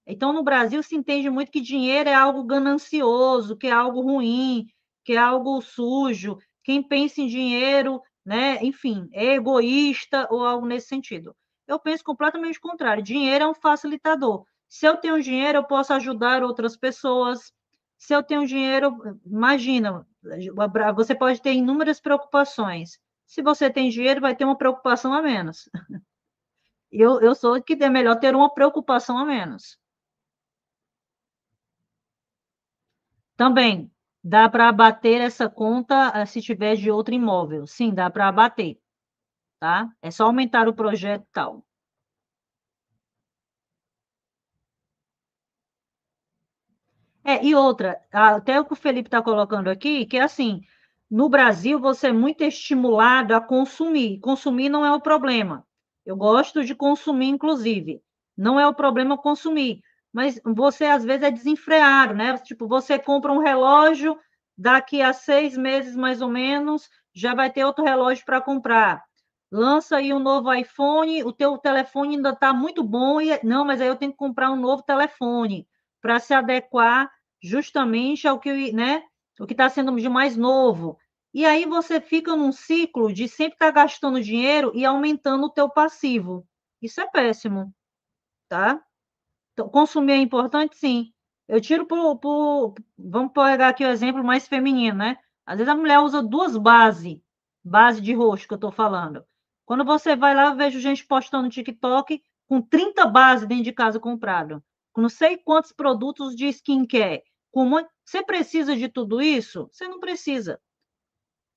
A: Então, no Brasil, se entende muito que dinheiro é algo ganancioso, que é algo ruim, que é algo sujo. Quem pensa em dinheiro, né, enfim, é egoísta ou algo nesse sentido. Eu penso completamente o contrário. Dinheiro é um facilitador. Se eu tenho dinheiro, eu posso ajudar outras pessoas. Se eu tenho dinheiro, imagina, você pode ter inúmeras preocupações. Se você tem dinheiro, vai ter uma preocupação a menos. Eu sou que é melhor ter uma preocupação a menos. Também dá para abater essa conta se tiver de outro imóvel. Sim, dá para abater, tá? É só aumentar o projeto e tal. E outra, até o que o Felipe está colocando aqui, que é assim, no Brasil você é muito estimulado a consumir. Consumir não é o problema. Eu gosto de consumir, inclusive. Não é o problema consumir. Mas você, às vezes, é desenfreado, né? Tipo, você compra um relógio, daqui a 6 meses, mais ou menos, já vai ter outro relógio para comprar. Lança aí um novo iPhone, o teu telefone ainda está muito bom, não, mas aí eu tenho que comprar um novo telefone para se adequar justamente ao que, né, o que está sendo de mais novo. E aí você fica num ciclo de sempre estar gastando dinheiro e aumentando o teu passivo. Isso é péssimo, tá? Então, consumir é importante, sim. Eu tiro vamos pegar aqui o exemplo mais feminino, né? Às vezes a mulher usa duas bases, base de rosto que eu estou falando. Quando você vai lá, eu vejo gente postando no TikTok com 30 bases dentro de casa comprado, com não sei quantos produtos de skincare. Você precisa de tudo isso? Você não precisa.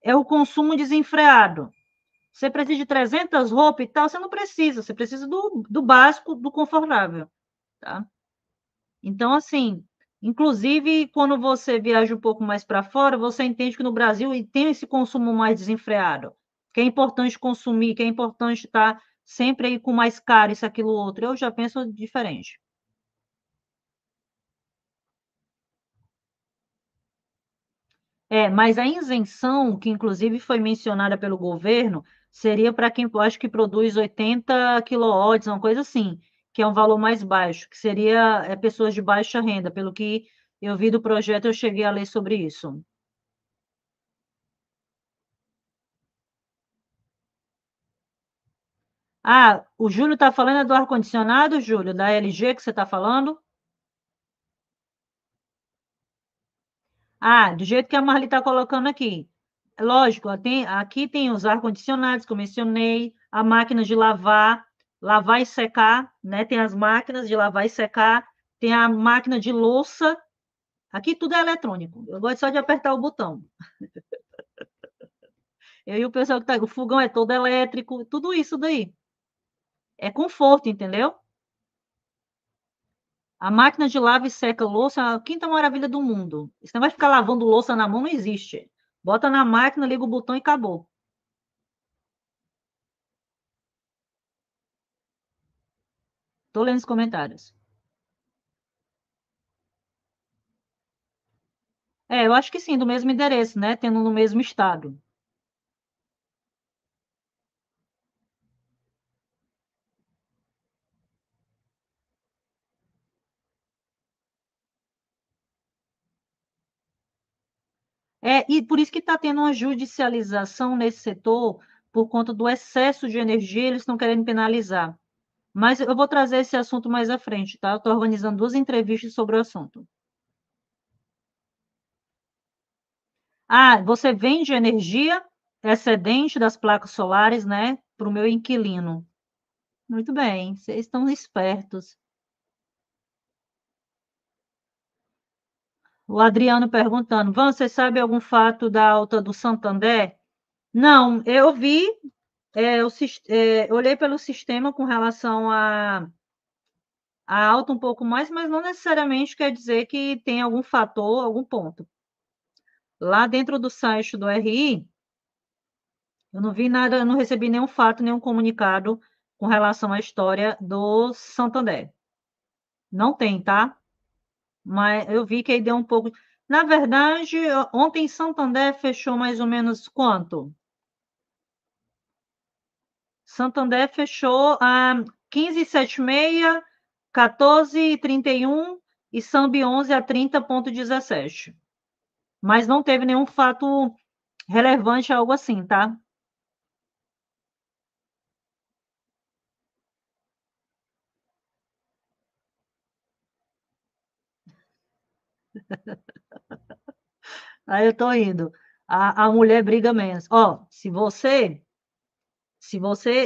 A: É o consumo desenfreado. Você precisa de 300 roupas e tal? Você não precisa. Você precisa do básico, do confortável, tá? Então, assim, inclusive, quando você viaja um pouco mais para fora, você entende que no Brasil tem esse consumo mais desenfreado, que é importante consumir, que é importante estar sempre aí com mais caro, isso, aquilo, outro. Eu já penso diferente. Mas a isenção, que inclusive foi mencionada pelo governo, seria para quem eu acho que produz 80 quilowatts, uma coisa assim, que é um valor mais baixo, que seria pessoas de baixa renda, pelo que eu vi do projeto, eu cheguei a ler sobre isso. Ah, o Júlio está falando é do ar-condicionado, Júlio, da LG que você está falando? Ah, do jeito que a Marli está colocando aqui. Lógico, ó, aqui tem os ar-condicionados, que eu mencionei, a máquina de lavar, lavar e secar, né? Tem as máquinas de lavar e secar, tem a máquina de louça. Aqui tudo é eletrônico. Eu gosto só de apertar o botão. Eu e o pessoal que tá, o fogão é todo elétrico, tudo isso daí. É conforto, entendeu? A máquina de lava e seca louça é a quinta maravilha do mundo. Esse negócio de ficar lavando louça na mão não existe. Bota na máquina, liga o botão e acabou. Tô lendo os comentários. É, eu acho que sim, do mesmo endereço, né? Tendo no mesmo estado. É, e por isso que está tendo uma judicialização nesse setor, por conta do excesso de energia, eles estão querendo penalizar. Mas eu vou trazer esse assunto mais à frente, tá? Eu estou organizando duas entrevistas sobre o assunto. Ah, você vende energia excedente das placas solares, né, para o meu inquilino. Muito bem, vocês estão espertos. O Adriano perguntando, Van, você sabe algum fato da alta do Santander? Não, eu vi, eu olhei pelo sistema com relação a alta um pouco mais, mas não necessariamente quer dizer que tem algum fator, algum ponto. Lá dentro do site do RI, eu não vi nada, eu não recebi nenhum fato, nenhum comunicado com relação à história do Santander. Não tem, tá? Mas eu vi que aí deu um pouco. Na verdade, ontem Santander fechou mais ou menos quanto? Santander fechou a 15,76, 14,31 e Sambi 11 a 30,17. Mas não teve nenhum fato relevante, algo assim, tá? Aí eu tô indo. A mulher briga menos. Ó, se você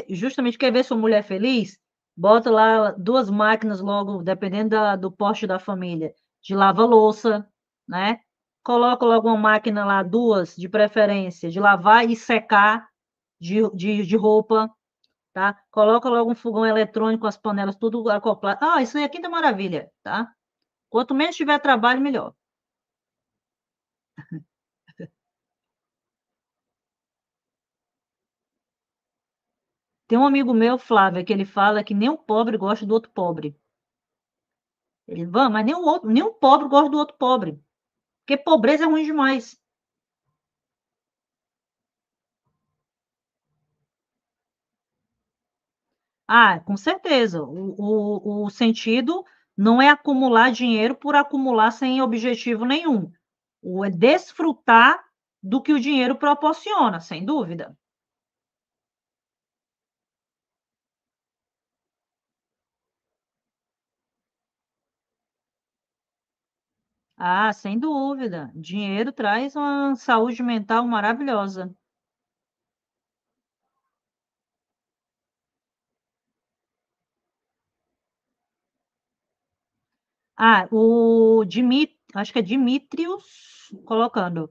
A: justamente quer ver sua mulher feliz, bota lá duas máquinas logo, dependendo do porte da família, de lava-louça, né? Coloca logo uma máquina lá, duas de preferência, de lavar e secar de roupa, tá? Coloca logo um fogão eletrônico, as panelas tudo acoplado. Ah, isso aí é quinta maravilha, tá? Quanto menos tiver trabalho, melhor. Tem um amigo meu, Flávio, que ele fala que nem o pobre gosta do outro pobre. Ele, vamos, mas nem o pobre gosta do outro pobre. Porque pobreza é ruim demais. Ah, com certeza. O sentido não é acumular dinheiro por acumular sem objetivo nenhum. O é desfrutar do que o dinheiro proporciona, sem dúvida. Ah, sem dúvida. Dinheiro traz uma saúde mental maravilhosa. Ah, acho que é Dimitrios colocando,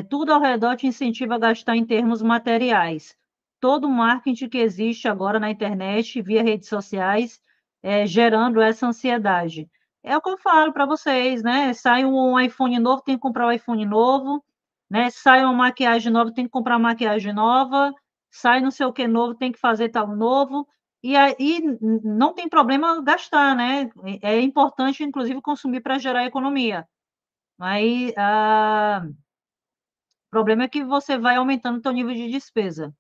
A: tudo ao redor te incentiva a gastar em termos materiais. Todo o marketing que existe agora na internet, via redes sociais, gerando essa ansiedade. É o que eu falo para vocês, né? Sai um iPhone novo, tem que comprar um iPhone novo, né? Sai uma maquiagem nova, tem que comprar maquiagem nova, sai não sei o que novo, tem que fazer tal novo. E aí não tem problema gastar, né? É importante, inclusive, consumir para gerar economia. Aí, o problema é que você vai aumentando o seu nível de despesa.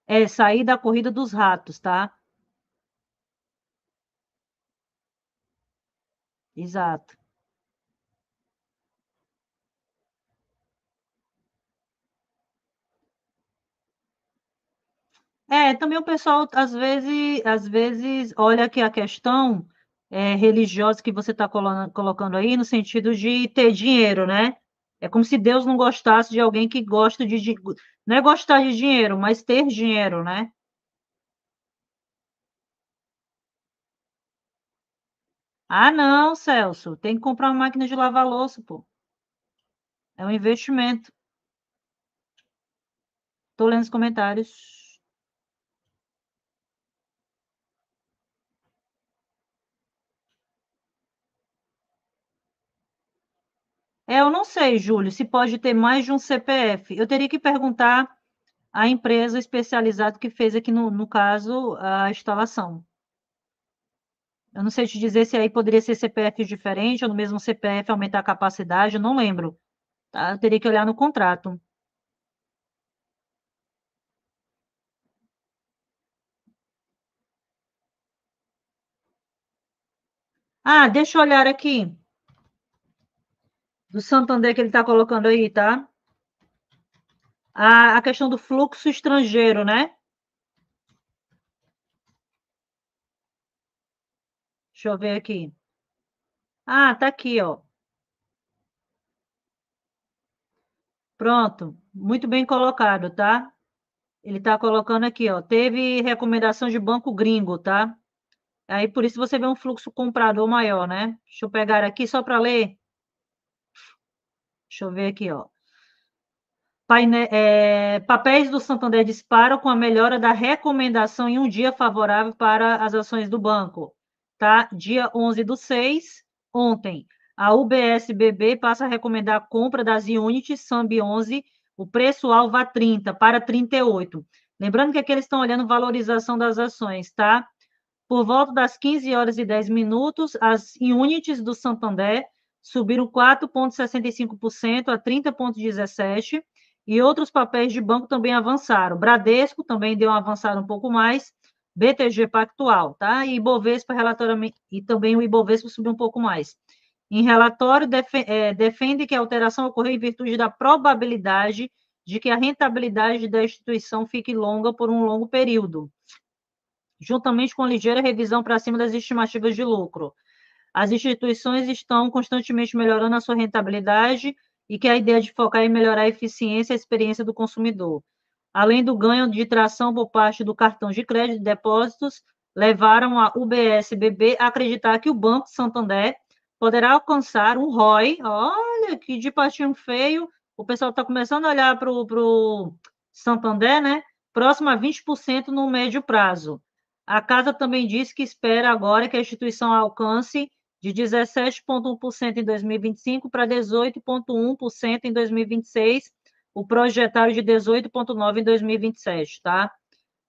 A: É sair da corrida dos ratos, tá? Exato. É, também o pessoal às vezes olha que a questão religiosa que você está colocando aí no sentido de ter dinheiro, né? É como se Deus não gostasse de alguém que gosta não é gostar de dinheiro, mas ter dinheiro, né? Ah, não, Celso, tem que comprar uma máquina de lavar louça, pô. É um investimento. Tô lendo os comentários. Eu não sei, Júlio, se pode ter mais de um CPF. Eu teria que perguntar à empresa especializada que fez aqui, no caso, a instalação. Eu não sei te dizer se aí poderia ser CPF diferente ou no mesmo CPF aumentar a capacidade, eu não lembro, tá? Eu teria que olhar no contrato. Ah, deixa eu olhar aqui, do Santander que ele está colocando aí, tá? A questão do fluxo estrangeiro, né? Deixa eu ver aqui. Ah, tá aqui, ó. Pronto, muito bem colocado, tá? Ele está colocando aqui, ó. Teve recomendação de banco gringo, tá? Aí por isso você vê um fluxo comprador maior, né? Deixa eu pegar aqui só para ler. Deixa eu ver aqui, ó. Papéis do Santander disparam com a melhora da recomendação em um dia favorável para as ações do banco. Tá? Dia 11 do 6, ontem, a UBS-BB passa a recomendar a compra das Unity Sambi 11, o preço-alvo a 30 para 38. Lembrando que aqui eles estão olhando valorização das ações, tá? Por volta das 15 horas e 10 minutos, as Unities do Santander subiram 4,65% a 30,17%, e outros papéis de banco também avançaram. Bradesco também deu uma avançada um pouco mais, BTG Pactual, tá? E Ibovespa relatoriamente, e também o Ibovespa subiu um pouco mais. Em relatório, defende que a alteração ocorreu em virtude da probabilidade de que a rentabilidade da instituição fique longa por um longo período, juntamente com ligeira revisão para cima das estimativas de lucro. As instituições estão constantemente melhorando a sua rentabilidade e que a ideia de focar em melhorar a eficiência e a experiência do consumidor. Além do ganho de tração por parte do cartão de crédito e depósitos, levaram a UBS-BB a acreditar que o Banco Santander poderá alcançar um ROI. Olha, que de patinho feio. O pessoal está começando a olhar para o Santander, né? Próximo a 20% no médio prazo. A casa também disse que espera agora que a instituição alcance de 17,1% em 2025 para 18,1% em 2026, o projetário de 18,9% em 2027, tá?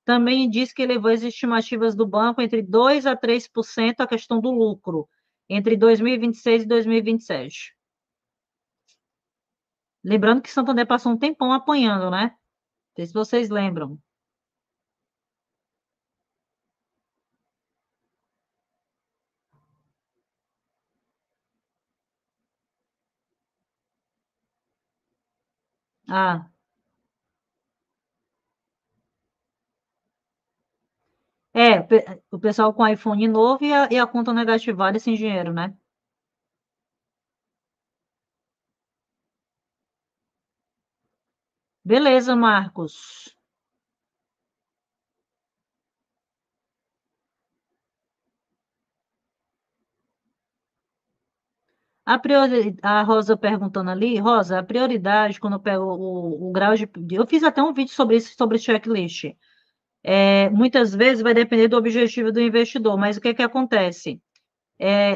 A: Também diz que elevou as estimativas do banco entre 2% a 3% a questão do lucro, entre 2026 e 2027. Lembrando que Santander passou um tempão apanhando, né? Não sei se vocês lembram. Ah, o pessoal com iPhone novo e a conta negativada e sem dinheiro, né? Beleza, Marcos. A Rosa perguntando ali, Rosa, a prioridade, quando eu pego o grau de. Eu fiz até um vídeo sobre isso, sobre checklist. Muitas vezes vai depender do objetivo do investidor, mas o que que acontece?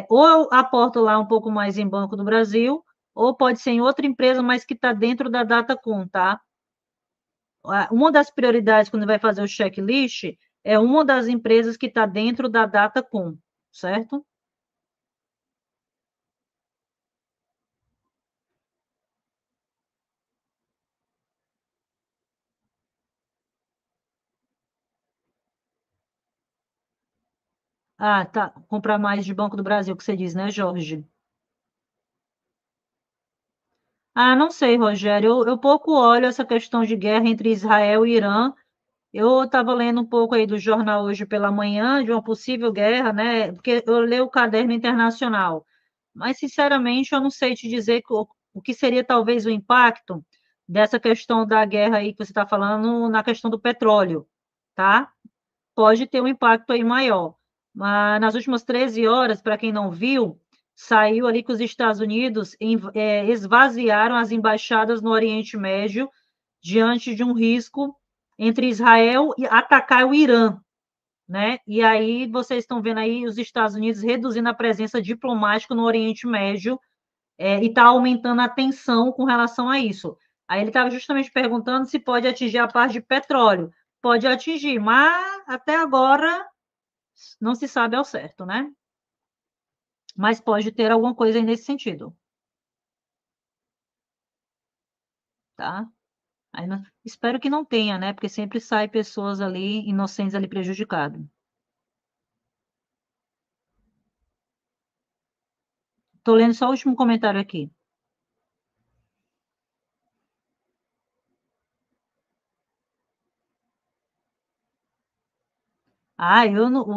A: Ou eu aporto lá um pouco mais em Banco do Brasil, ou pode ser em outra empresa, mas que está dentro da Datacom, tá? Uma das prioridades quando vai fazer o checklist é uma das empresas que está dentro da Datacom, certo? Ah, tá. Comprar mais de Banco do Brasil, que você diz, né, Jorge? Ah, não sei, Rogério. Eu pouco olho essa questão de guerra entre Israel e Irã. Eu estava lendo um pouco aí do jornal hoje pela manhã de uma possível guerra, né? Porque eu leio o Caderno Internacional. Mas, sinceramente, eu não sei te dizer o que seria talvez o impacto dessa questão da guerra aí que você está falando na questão do petróleo, tá? Pode ter um impacto aí maior. Mas nas últimas 13 horas, para quem não viu, saiu ali que os Estados Unidos esvaziaram as embaixadas no Oriente Médio diante de um risco entre Israel e atacar o Irã, né? E aí vocês estão vendo aí os Estados Unidos reduzindo a presença diplomática no Oriente Médio, e está aumentando a tensão com relação a isso. Aí ele estava justamente perguntando se pode atingir a parte de petróleo. Pode atingir, mas até agora não se sabe ao certo, né? Mas pode ter alguma coisa aí nesse sentido, tá? Espero que não tenha, né? Porque sempre sai pessoas ali, inocentes ali prejudicadas. Estou lendo só o último comentário aqui. Ah,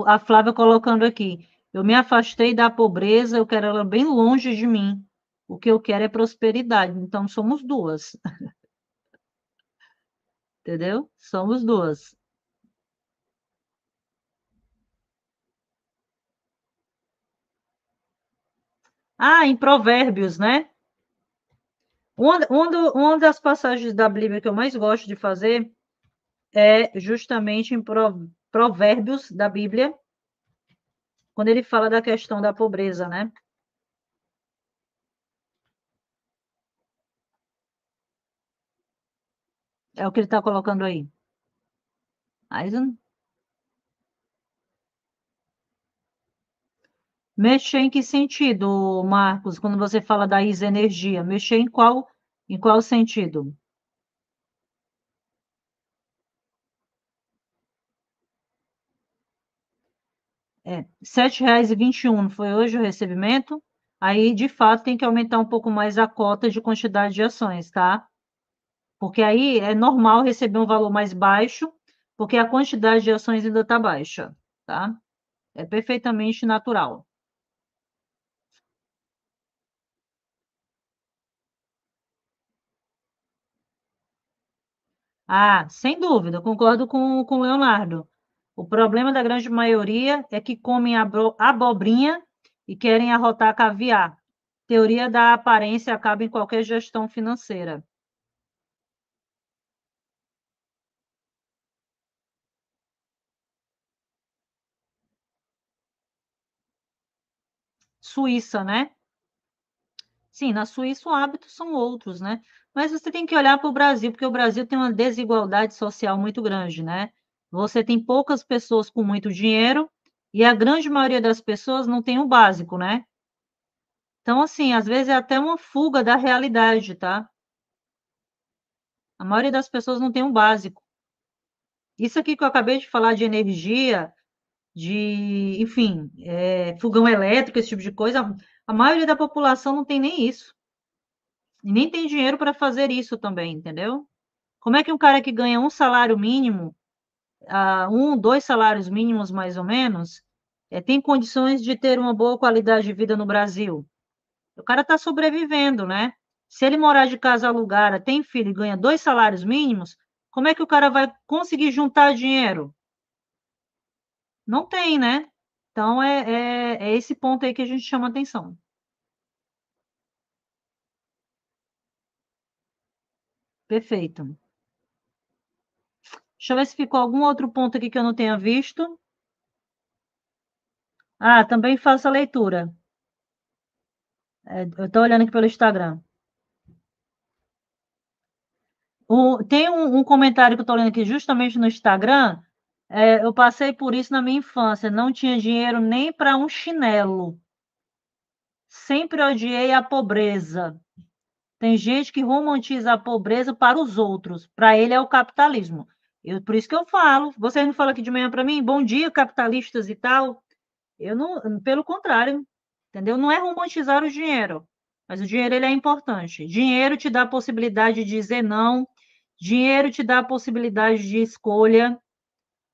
A: a Flávia colocando aqui. Eu me afastei da pobreza, eu quero ela bem longe de mim. O que eu quero é prosperidade. Então somos duas, entendeu? Somos duas. Ah, em Provérbios, né? Uma das passagens da Bíblia que eu mais gosto de fazer é justamente em Provérbios da Bíblia, quando ele fala da questão da pobreza, né? É o que ele está colocando aí. Mas, mexer em que sentido, Marcos, quando você fala da isenergia? Mexer em qual sentido? É, R$ 7,21 não foi hoje o recebimento? Aí, de fato, tem que aumentar um pouco mais a cota de quantidade de ações, tá? Porque aí é normal receber um valor mais baixo, porque a quantidade de ações ainda está baixa, tá? É perfeitamente natural. Ah, sem dúvida, concordo com o Leonardo. O problema da grande maioria é que comem abobrinha e querem arrotar caviar. Teoria da aparência acaba em qualquer gestão financeira. Suíça, né? Sim, na Suíça os hábitos são outros, né? Mas você tem que olhar para o Brasil, porque o Brasil tem uma desigualdade social muito grande, né? Você tem poucas pessoas com muito dinheiro e a grande maioria das pessoas não tem o básico, né? Então, assim, às vezes é até uma fuga da realidade, tá? A maioria das pessoas não tem um básico. Isso aqui que eu acabei de falar de energia, enfim, fogão elétrico, esse tipo de coisa, a maioria da população não tem nem isso. E nem tem dinheiro para fazer isso também, entendeu? Como é que um cara que ganha um salário mínimo, dois salários mínimos mais ou menos, tem condições de ter uma boa qualidade de vida no Brasil? O cara está sobrevivendo, né? Se ele morar de casa alugada, tem filho e ganha dois salários mínimos, como é que o cara vai conseguir juntar dinheiro? Não tem, né? Então é esse ponto aí que a gente chama atenção. Perfeito. Deixa eu ver se ficou algum outro ponto aqui que eu não tenha visto. Ah, também faço a leitura. Eu estou olhando aqui pelo Instagram. Tem um comentário que eu estou lendo aqui justamente no Instagram. Eu passei por isso na minha infância. Não tinha dinheiro nem para um chinelo. Sempre odiei a pobreza. Tem gente que romantiza a pobreza para os outros. Para ele é o capitalismo. Por isso que eu falo. Vocês não falam aqui de manhã para mim? Bom dia, capitalistas e tal. Eu não, pelo contrário, entendeu? Não é romantizar o dinheiro, mas o dinheiro ele é importante. Dinheiro te dá a possibilidade de dizer não, dinheiro te dá a possibilidade de escolha,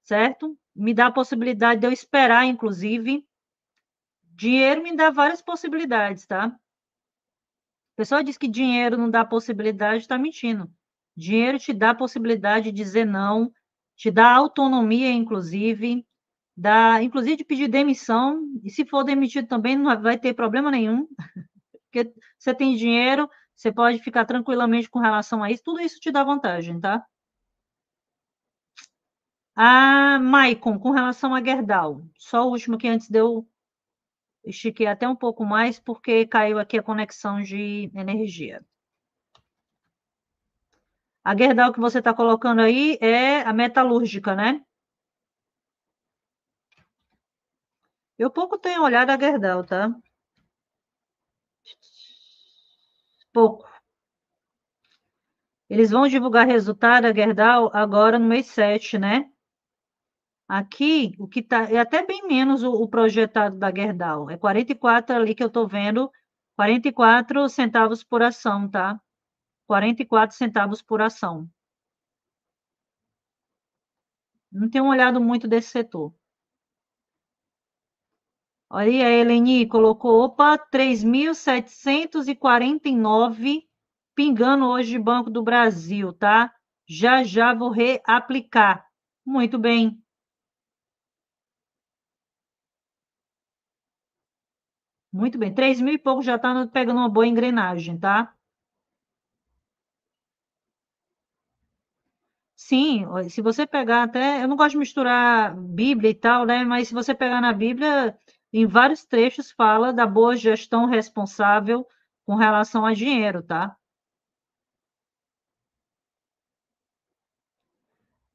A: certo? Me dá a possibilidade de eu esperar, inclusive. Dinheiro me dá várias possibilidades, tá? A pessoa diz que dinheiro não dá possibilidade, está mentindo. Dinheiro te dá a possibilidade de dizer não, te dá autonomia, inclusive de pedir demissão, e se for demitido também não vai ter problema nenhum, porque você tem dinheiro, você pode ficar tranquilamente com relação a isso, tudo isso te dá vantagem, tá? Ah, Maicon, com relação a Gerdau, só o último que antes deu, estiquei até um pouco mais, porque caiu aqui a conexão de energia. A Gerdau que você está colocando aí é a metalúrgica, né? Eu pouco tenho olhado a Gerdau, tá? Pouco. Eles vão divulgar resultado da Gerdau agora no mês 7, né? Aqui, o que tá, é até bem menos o projetado da Gerdau. É 44 ali que eu estou vendo, 44 centavos por ação, tá? 44 centavos por ação. Não tenho olhado muito desse setor. Olha aí, a Eleni colocou, opa, 3.749 pingando hoje de Banco do Brasil, tá? Já já vou reaplicar. Muito bem. Muito bem. 3.000 e pouco já está pegando uma boa engrenagem, tá? Sim, se você pegar até, eu não gosto de misturar Bíblia e tal, né? Mas se você pegar na Bíblia, em vários trechos fala da boa gestão responsável com relação a dinheiro, tá?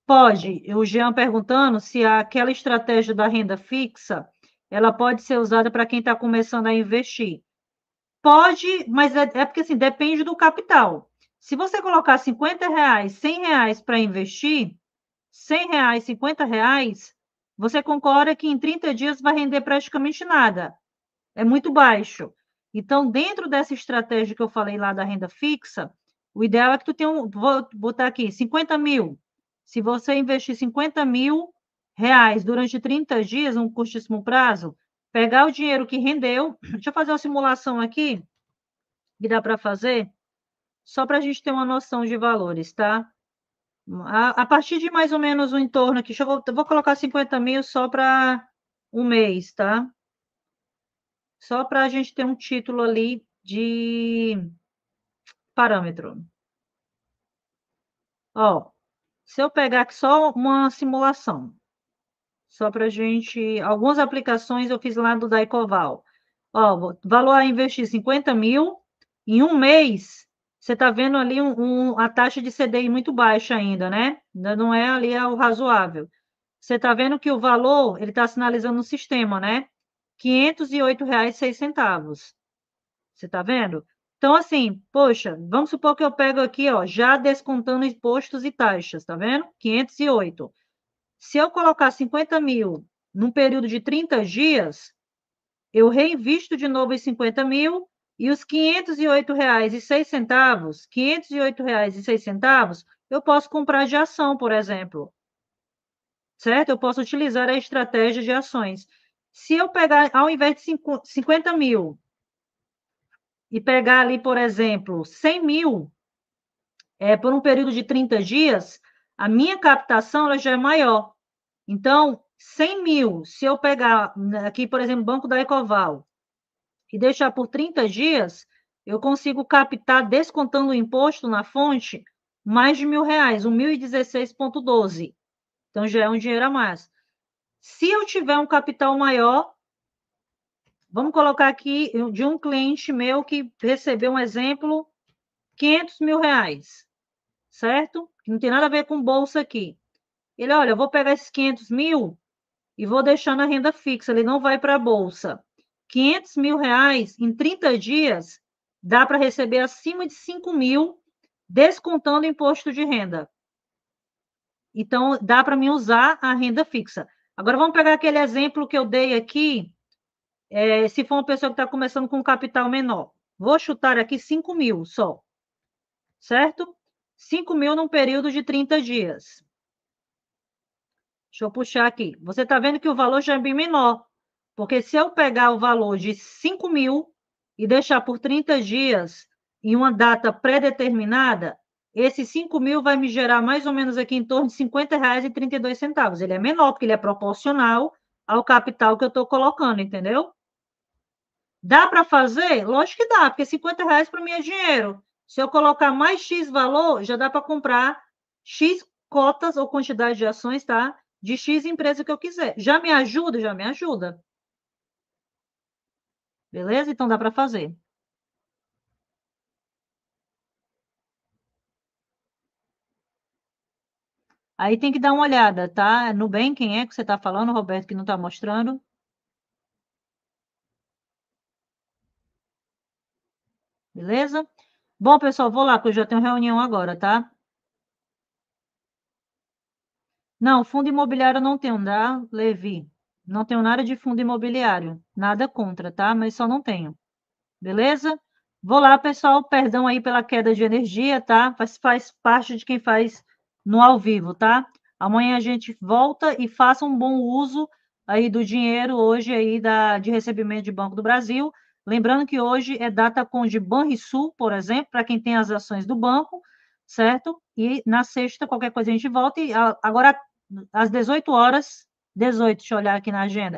A: Pode. O Jean perguntando se aquela estratégia da renda fixa, ela pode ser usada para quem está começando a investir. Pode, mas é porque assim, depende do capital. Se você colocar R$ 50, R$ 100 para investir, R$ 100, R$ 50, você concorda que em 30 dias vai render praticamente nada. É muito baixo. Então, dentro dessa estratégia que eu falei lá da renda fixa, o ideal é que tu tenha vou botar aqui, 50 mil. Se você investir R$ 50.000 durante 30 dias, um curtíssimo prazo, pegar o dinheiro que rendeu, deixa eu fazer uma simulação aqui, que dá para fazer, só para a gente ter uma noção de valores, tá? A partir de mais ou menos um entorno aqui, eu vou colocar 50 mil só para um mês, tá? Só para a gente ter um título ali de parâmetro. Ó, se eu pegar aqui só uma simulação, só para a gente. Algumas aplicações eu fiz lá do Daicoval. Ó, valor a investir 50 mil, em um mês, você está vendo ali a taxa de CDI muito baixa ainda, né? Ainda não é ali o razoável. Você está vendo que o valor, ele está sinalizando no sistema, né? R$ 508,06. Você está vendo? Então, assim, poxa, vamos supor que eu pego aqui, ó, já descontando impostos e taxas, tá vendo? 508. Se eu colocar 50 mil num período de 30 dias, eu reinvisto de novo os 50 mil e os R$ 508,06, eu posso comprar de ação, por exemplo, certo? Eu posso utilizar a estratégia de ações. Se eu pegar, ao invés de 50 mil, e pegar ali, por exemplo, 100 mil, por um período de 30 dias, a minha captação ela já é maior. Então, 100 mil, se eu pegar aqui, por exemplo, o Banco da Ecoval, e deixar por 30 dias, eu consigo captar, descontando o imposto na fonte, mais de R$ 1.000, 1.016,12. Então, já é um dinheiro a mais. Se eu tiver um capital maior, vamos colocar aqui de um cliente meu que recebeu um exemplo, R$ 500.000, certo? Não tem nada a ver com bolsa aqui. Ele, olha, eu vou pegar esses 500 mil e vou deixar na renda fixa, ele não vai para a bolsa. R$ 500.000 em 30 dias dá para receber acima de 5 mil, descontando o imposto de renda. Então, dá para mim usar a renda fixa. Agora, vamos pegar aquele exemplo que eu dei aqui se for uma pessoa que está começando com um capital menor, vou chutar aqui 5 mil só, certo? 5 mil num período de 30 dias. Deixa eu puxar aqui. Você está vendo que o valor já é bem menor, porque se eu pegar o valor de 5 mil e deixar por 30 dias em uma data pré-determinada, esses 5 mil vai me gerar mais ou menos aqui em torno de R$ 50,32. Ele é menor, porque ele é proporcional ao capital que eu estou colocando, entendeu? Dá para fazer? Lógico que dá, porque R$ 50 para mim é dinheiro. Se eu colocar mais X valor, já dá para comprar X cotas ou quantidade de ações, tá? De X empresa que eu quiser. Já me ajuda? Já me ajuda. Beleza? Então dá para fazer. Aí tem que dar uma olhada, tá? Nubank, quem é que você está falando, Roberto, que não está mostrando? Beleza? Bom, pessoal, vou lá, porque eu já tenho reunião agora, tá? Não, fundo imobiliário eu não tenho, tá, Levi? Não tenho nada de fundo imobiliário. Nada contra, tá? Mas só não tenho. Beleza? Vou lá, pessoal. Perdão aí pela queda de energia, tá? Faz parte de quem faz no ao vivo, tá? Amanhã a gente volta e faça um bom uso aí do dinheiro hoje aí de recebimento de Banco do Brasil. Lembrando que hoje é data com de Banrisul, por exemplo, para quem tem as ações do banco, certo? E na sexta, qualquer coisa a gente volta. E agora, às 18 horas, 18, deixa eu olhar aqui na agenda.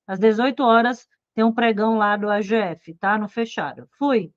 A: Às 18 horas tem um pregão lá do AGF, tá? No fechado. Fui.